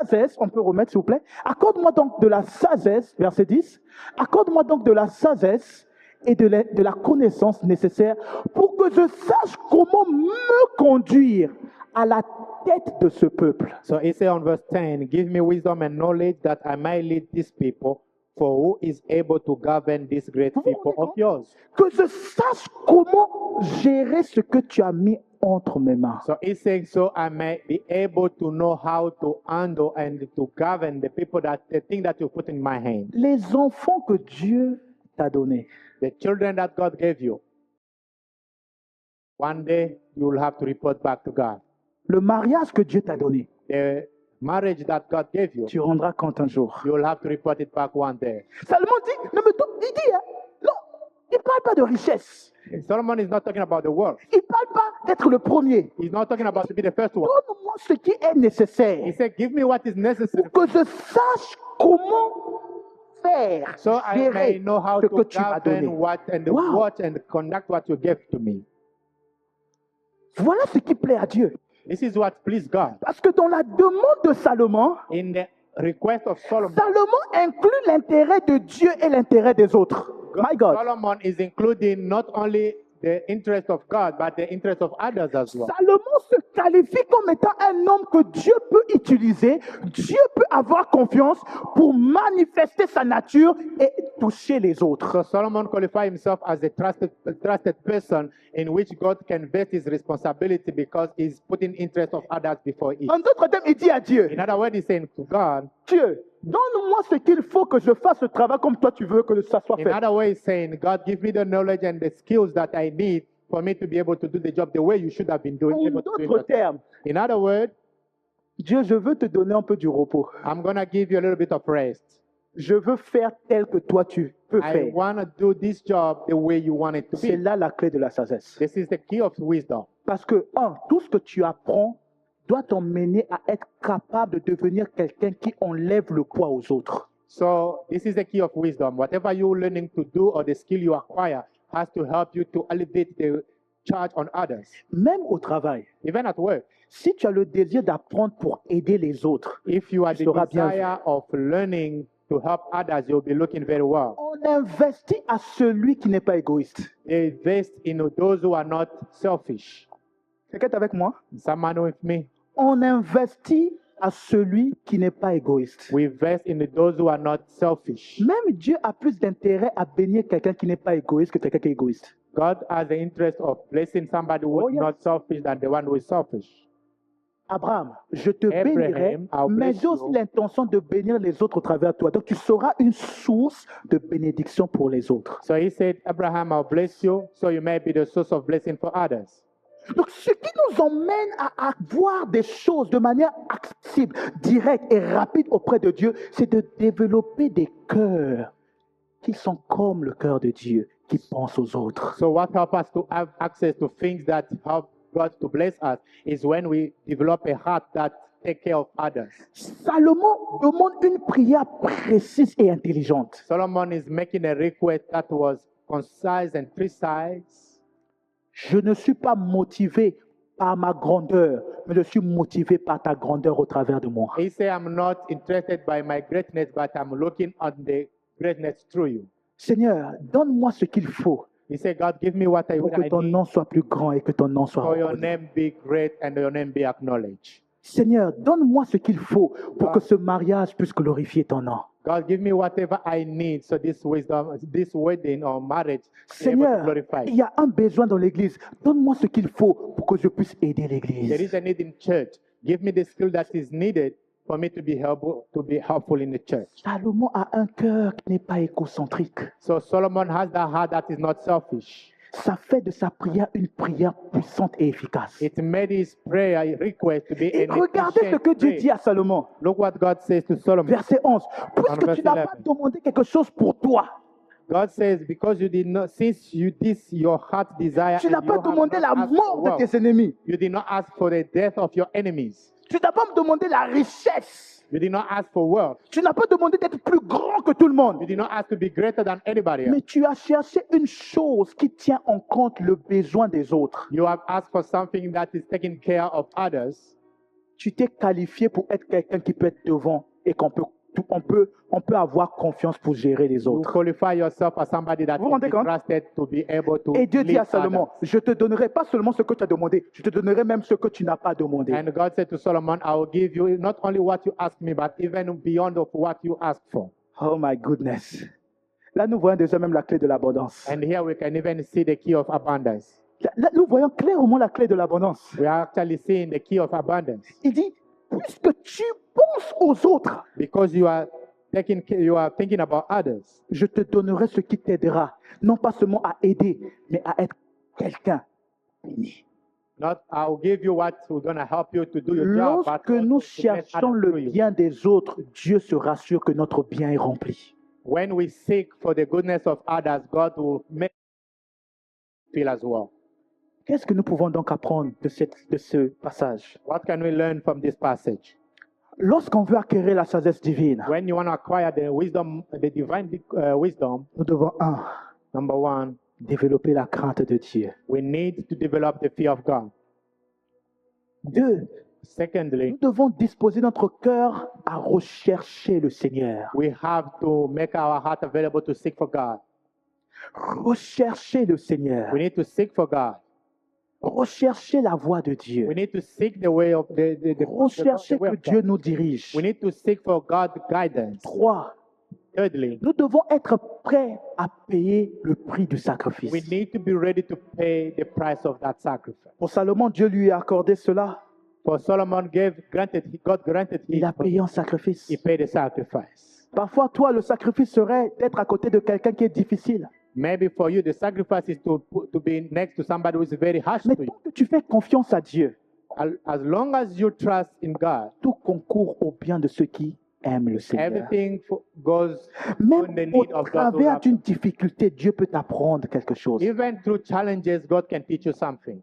S2: sagesse, on peut remettre s'il vous plaît, accorde-moi donc de la sagesse, verset 10, accorde-moi donc de la sagesse et de la connaissance nécessaire pour que je sache comment me conduire à la tête de ce peuple.
S1: so he said on verse 10, give me wisdom and knowledge that I might lead these people, for who is able to govern this great people of yours?
S2: Que je sache comment gérer ce que tu as mis entre mes mains.
S1: So he's saying, so I may be able to know how to handle and to govern the people the thing that you put in my hand.
S2: Les enfants que Dieu t'a donnés,
S1: The children that God gave you, one day you will have to report back to God.
S2: Le mariage que Dieu t'a donné,
S1: The marriage that God gave you,
S2: tu rendras compte un jour.
S1: you will have to report it back one day.
S2: Salomon dit, il dit, hein, non, il ne parle pas de richesse.
S1: Solomon is not talking about the world.
S2: Il ne parle pas d'être le premier.
S1: He's not talking about to be the first one.
S2: Donne-moi ce qui est
S1: He
S2: nécessaire
S1: said, give me what is necessary
S2: pour que je sache comment faire,
S1: so I may
S2: gérer
S1: know how
S2: ce
S1: to
S2: que tu m'as donné.
S1: govern what and
S2: Wow.
S1: watch and conduct what you gave to me.
S2: Voilà ce qui plaît à Dieu.
S1: This is what pleased God.
S2: Parce que dans la demande de Salomon,
S1: In the request of Solomon,
S2: Salomon inclut l'intérêt de Dieu et l'intérêt des autres. My God.
S1: Solomon is including not only the interest of God, but the interest of others as well.
S2: Salomon se qualifie comme étant un homme que Dieu peut utiliser, Dieu peut avoir confiance pour manifester sa nature et toucher les autres.
S1: So Solomon qualified himself as a trusted person in which God can vest his responsibility because he's putting interest of others before it.
S2: En d'autres termes, il dit à Dieu,
S1: In other words, he's saying to God,
S2: Dieu, donne-moi ce qu'il faut que je fasse ce travail comme toi tu veux que ça soit
S1: in
S2: fait.
S1: other ways, saying, God, give me the knowledge and the skills that I need for me to be able to do the job the way you should have been doing.
S2: En
S1: able to do
S2: d'autres
S1: it.
S2: termes,
S1: In other words,
S2: Dieu, je veux te donner un peu du repos.
S1: I'm going to give you a little bit of rest.
S2: Je veux faire tel que toi tu peux
S1: I
S2: faire.
S1: want to do this job the way you want it to
S2: C'est
S1: be.
S2: là la clé de la sagesse.
S1: This is the key of wisdom.
S2: Parce que, tout ce que tu apprends doit t'emmener à être capable de devenir quelqu'un qui enlève le poids aux autres.
S1: So this is the key of wisdom. Whatever you're learning to do or the skill you acquire has to help you to elevate the charge on others.
S2: Même au travail,
S1: Even at work,
S2: si tu as le désir d'apprendre pour aider les autres,
S1: if you are
S2: tu
S1: the
S2: seras bien
S1: desire of learning to help others, you'll be looking very well.
S2: on investit à celui qui n'est pas égoïste.
S1: They invest in those who are not selfish.
S2: Quelqu'un est avec moi?
S1: Someone with me.
S2: On investit à celui qui n'est pas égoïste.
S1: We invest in those who are not selfish.
S2: Même Dieu a plus d'intérêt à bénir quelqu'un qui n'est pas égoïste que quelqu'un qui est égoïste.
S1: God has the interest of blessing somebody who
S2: Oh,
S1: is
S2: yes.
S1: not selfish than the one who is selfish.
S2: Abraham, je te
S1: Abraham,
S2: bénirai,
S1: I'll
S2: mais
S1: bless
S2: j'ai aussi
S1: you.
S2: l'intention de bénir les autres au travers de toi. Donc tu seras une source de bénédiction pour les autres.
S1: So he said, Abraham, I'll bless you, so you may be the source of blessing for others.
S2: Donc ce qui nous emmène à voir des choses de manière accessible, directe et rapide auprès de Dieu, c'est de développer des cœurs qui sont comme le cœur de Dieu, qui pensent aux autres.
S1: So what helps us to have access to things that help God to bless us is when we develop a heart that take care of others.
S2: Salomon demande une prière précise et intelligente.
S1: Solomon is making a request that was concise and precise.
S2: Je ne suis pas motivé par ma grandeur, mais je suis motivé par ta grandeur au travers de moi.
S1: He said, I'm not interested by my greatness, but I'm looking at the greatness through you.
S2: Seigneur, donne-moi ce qu'il faut
S1: He said, God, give me what I
S2: pour que ton
S1: need
S2: nom soit plus grand et que ton nom soit
S1: for your
S2: reconnu.
S1: name be great and your name be acknowledged.
S2: Seigneur, donne-moi ce qu'il faut pour que ce mariage puisse glorifier ton nom.
S1: God, give me whatever I need so this wisdom, this wedding or marriage be able to
S2: Seigneur,
S1: glorify.
S2: il y a un besoin dans l'église. Donne-moi ce qu'il faut pour que je puisse aider
S1: There
S2: l'église.
S1: is a need in church. Give me the skill that is needed for me to be helpful in the church.
S2: Salomon a un cœur qui n'est pas égocentrique.
S1: So Solomon has that heart that is not selfish.
S2: Ça fait de sa prière une prière puissante et efficace.
S1: It made his prayer request to be
S2: Et
S1: an
S2: regardez ce que Dieu
S1: efficient
S2: dit à Salomon.
S1: prayer. Look what God says to Solomon.
S2: Verset 11. Puisque
S1: verset
S2: tu n'as
S1: 11.
S2: pas demandé quelque chose pour toi,
S1: God says, because you did not, since you this your heart desire,
S2: tu
S1: and
S2: n'as
S1: you
S2: pas
S1: have
S2: demandé
S1: not
S2: la
S1: asked for
S2: mort de
S1: wealth,
S2: tes ennemis.
S1: you did not ask for the death of your enemies.
S2: Tu n'as pas demandé la richesse.
S1: You did not ask for wealth.
S2: Tu n'as pas demandé d'être plus grand que tout le monde.
S1: You did not ask to be greater than anybody else.
S2: Mais tu as cherché une chose qui tient en compte le besoin des autres.
S1: You have asked for something that is taking care of others.
S2: Tu t'es qualifié pour être quelqu'un qui peut être devant et on peut avoir confiance pour gérer les
S1: You
S2: autres.
S1: qualify yourself as somebody that
S2: Vous vous
S1: can
S2: rendez
S1: be
S2: compte?
S1: trusted to be able to
S2: Et Dieu dit
S1: lead
S2: à Salomon,
S1: others.
S2: je te donnerai pas seulement ce que tu as demandé, je te donnerai même ce que tu n'as pas demandé.
S1: And God said to Solomon, I will give you not only what you ask me, but even beyond of what you ask for.
S2: Oh my goodness. Là, nous voyons déjà même la clé de l'abondance.
S1: And here we can even see the key of abundance.
S2: Là, nous voyons clairement la clé de l'abondance.
S1: We are actually seeing the key of abundance.
S2: Il dit, puisque tu penses aux autres,
S1: Because you are thinking about others.
S2: je te donnerai ce qui t'aidera, non pas seulement à aider, mais à être quelqu'un béni.
S1: Not, I'll give you what's going to help you to do your job, but
S2: Lorsque nous
S1: also to bless
S2: cherchons
S1: others
S2: le
S1: through you.
S2: bien des autres, Dieu se rassure que notre bien est rempli.
S1: When we seek for the goodness of others, God will make us feel as well.
S2: Qu'est-ce que nous pouvons donc apprendre de ce passage?
S1: What can we learn from this passage?
S2: Lorsqu'on veut acquérir la sagesse divine,
S1: When you want to acquire the wisdom, the divine wisdom,
S2: nous devons,
S1: number one,
S2: développer la crainte de Dieu.
S1: we need to develop the fear of God.
S2: 2,
S1: Secondly,
S2: nous devons disposer notre cœur à rechercher le Seigneur.
S1: we have to make our heart available to seek for God.
S2: Rechercher le Seigneur.
S1: We need to seek for God.
S2: Rechercher la voie de Dieu.
S1: We need to seek the way of the
S2: Rechercher
S1: way
S2: que
S1: of
S2: Dieu
S1: God.
S2: nous dirige.
S1: We need to seek for God's guidance.
S2: 3,
S1: Thirdly,
S2: nous devons être prêts à payer le prix du sacrifice.
S1: we need to be ready to pay the price of that sacrifice.
S2: Pour Salomon, Dieu lui a accordé cela.
S1: For Solomon God granted
S2: Il a payé en sacrifice.
S1: he paid the sacrifice.
S2: Parfois, toi, le sacrifice serait d'être à côté de quelqu'un qui est difficile.
S1: Maybe for you, the sacrifice is to be next to somebody who is very harsh
S2: Mais
S1: to you.
S2: tant que tu fais confiance à Dieu,
S1: As long as you trust in God,
S2: tout concourt au bien de ceux qui aiment le Seigneur.
S1: everything goes
S2: Même
S1: on the
S2: au
S1: need of God.
S2: travers d'une difficulté, Dieu peut t'apprendre quelque chose.
S1: Even through challenges, God can teach you something.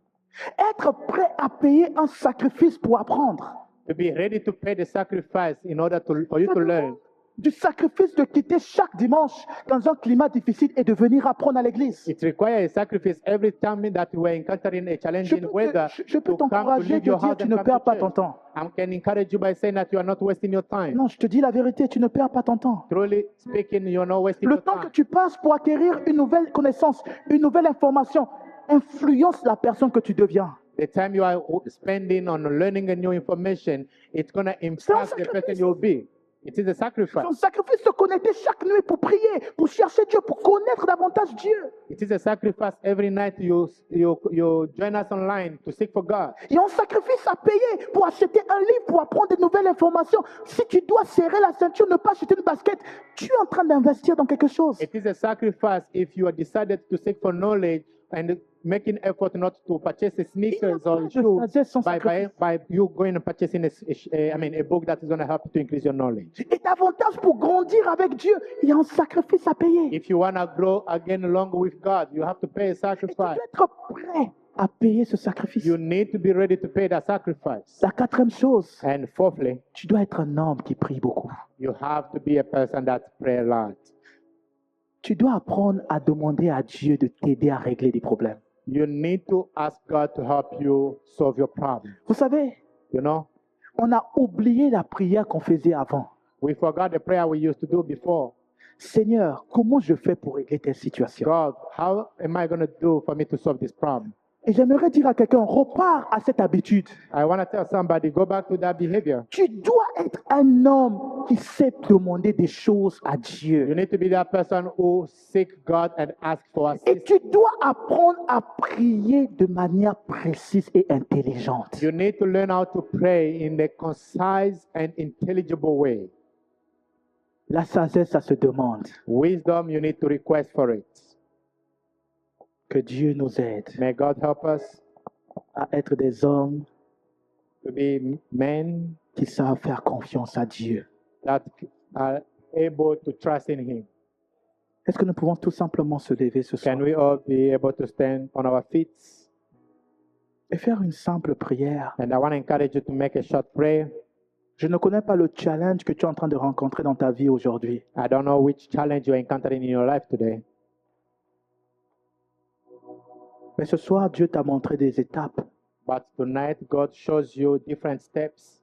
S2: Être prêt à payer un sacrifice pour apprendre.
S1: To be ready to pay the sacrifice in order for you to learn.
S2: Du sacrifice de quitter chaque dimanche dans un climat difficile et de venir apprendre à l'église.
S1: It requires a sacrifice every time that you are encountering a
S2: Je
S1: challenging
S2: peux
S1: weather.
S2: je peux
S1: to come to
S2: t'encourager
S1: leave
S2: et te
S1: your
S2: dire
S1: house
S2: tu
S1: and
S2: ne
S1: come
S2: perds
S1: to
S2: pas ton
S1: church.
S2: temps.
S1: I can encourage you by saying that you are not wasting your time.
S2: Non, je te dis la vérité, tu ne perds pas ton temps.
S1: Truly speaking, you're not wasting
S2: Le
S1: your
S2: temps que
S1: time.
S2: tu passes pour acquérir une nouvelle connaissance, une nouvelle information, influence la personne que tu deviens.
S1: The time you are spending on learning a new information, it's going to impact the person
S2: sacrifice.
S1: you'll be. It is a sacrifice.
S2: Son sacrifice, se connecter chaque nuit pour prier, pour chercher Dieu, pour connaître davantage Dieu.
S1: It is a sacrifice every night you join us online to seek for God.
S2: Il y a un sacrifice à payer pour acheter un livre, pour apprendre de nouvelles informations. Si tu dois serrer la ceinture, ne pas acheter une basket, tu es en train d'investir dans quelque chose.
S1: It is a sacrifice if you are decided to seek for knowledge and making effort not to purchase a sneakers or
S2: de
S1: shoes
S2: sagesse sans sacrifice.
S1: by you going and purchasing a book that is going to help you to increase your knowledge.
S2: Et davantage pour grandir avec Dieu, il y a un sacrifice à payer.
S1: If you want to grow again along with God, you have to pay a
S2: Et tu
S1: sacrifice.
S2: dois être prêt à payer ce sacrifice.
S1: You need to be ready to pay that sacrifice.
S2: La quatrième chose,
S1: And fourthly,
S2: tu dois être un homme qui prie beaucoup.
S1: you have to be a person that prays a lot.
S2: Tu dois apprendre à demander à Dieu de t'aider à régler des problèmes.
S1: You need to ask God to help you solve your problem.
S2: Vous savez,
S1: You know,
S2: on a oublié la prière qu'on faisait avant.
S1: we forgot the prayer we used to do before.
S2: Seigneur, comment je fais pour régler telle situation?
S1: God, how am I going to do for me to solve this problem?
S2: Et j'aimerais dire à quelqu'un, repars à cette habitude.
S1: I want to tell somebody, go back to that behavior.
S2: Tu dois être un homme qui sait demander des choses à
S1: You
S2: Dieu.
S1: need to be that person who seek God and ask for
S2: Et
S1: assistance.
S2: tu dois apprendre à prier de manière précise et intelligente.
S1: You need to learn how to pray in a concise and intelligible way.
S2: La sagesse, ça se demande.
S1: Wisdom, you need to request for it.
S2: Que Dieu nous aide
S1: May God help us
S2: à être des hommes
S1: to be men
S2: qui savent faire confiance à Dieu.
S1: that are able to trust in Him.
S2: Est-ce que nous pouvons tout simplement se lever ce soir
S1: Can we all be able to stand on our feet?
S2: et faire une simple prière?
S1: And I want to encourage you to make a short prayer.
S2: Je ne connais pas le challenge que tu es en train de rencontrer dans ta vie aujourd'hui.
S1: I don't know which challenge you're encountering in your life today,
S2: Mais ce soir, Dieu t'a montré des étapes
S1: but tonight God shows you different steps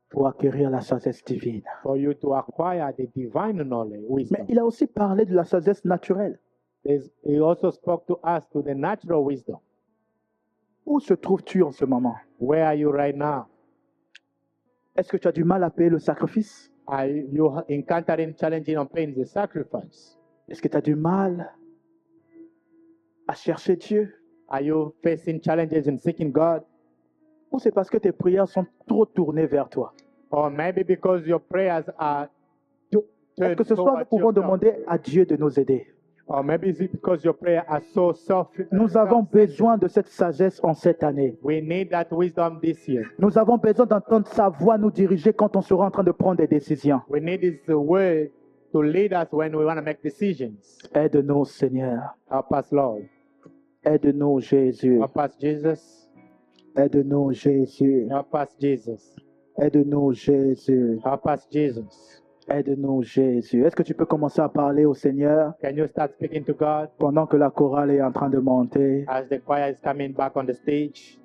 S2: pour acquérir la sagesse divine.
S1: for you to acquire the divine knowledge,
S2: Mais
S1: wisdom.
S2: il a aussi parlé de la sagesse naturelle.
S1: He also spoke to us to the natural wisdom.
S2: Où se trouves-tu en ce moment?
S1: Where are you right now?
S2: Est-ce que tu as du mal à payer le sacrifice?
S1: Are you encountering challenging on paying the sacrifice?
S2: Est-ce que tu as du mal à chercher Dieu?
S1: Are you facing challenges in seeking God?
S2: Ou c'est parce que tes prières sont trop tournées vers toi?
S1: Or maybe because your prayers are
S2: Est-ce
S1: turned
S2: que ce soir, nous
S1: towards
S2: pouvons
S1: yourself?
S2: demander à Dieu de nous aider?
S1: Or maybe it's because your prayer are so
S2: Nous avons besoin de cette sagesse en cette année.
S1: We need that wisdom this year.
S2: Nous avons besoin d'entendre sa voix nous diriger quand on sera en train de prendre des décisions.
S1: We need His word to lead us when we want to make decisions.
S2: Aide-nous, Seigneur.
S1: Help us, Lord.
S2: Aide-nous, Jésus.
S1: Help us, Jesus.
S2: Aide-nous, Jésus.
S1: Help us, Jesus.
S2: Aide-nous, Jésus.
S1: Help us, Jesus.
S2: Aide-nous, Jésus. Est-ce que tu peux commencer à parler au Seigneur
S1: Can you start speaking to God
S2: pendant que la chorale est en train de monter?
S1: as the choir is coming back on the stage?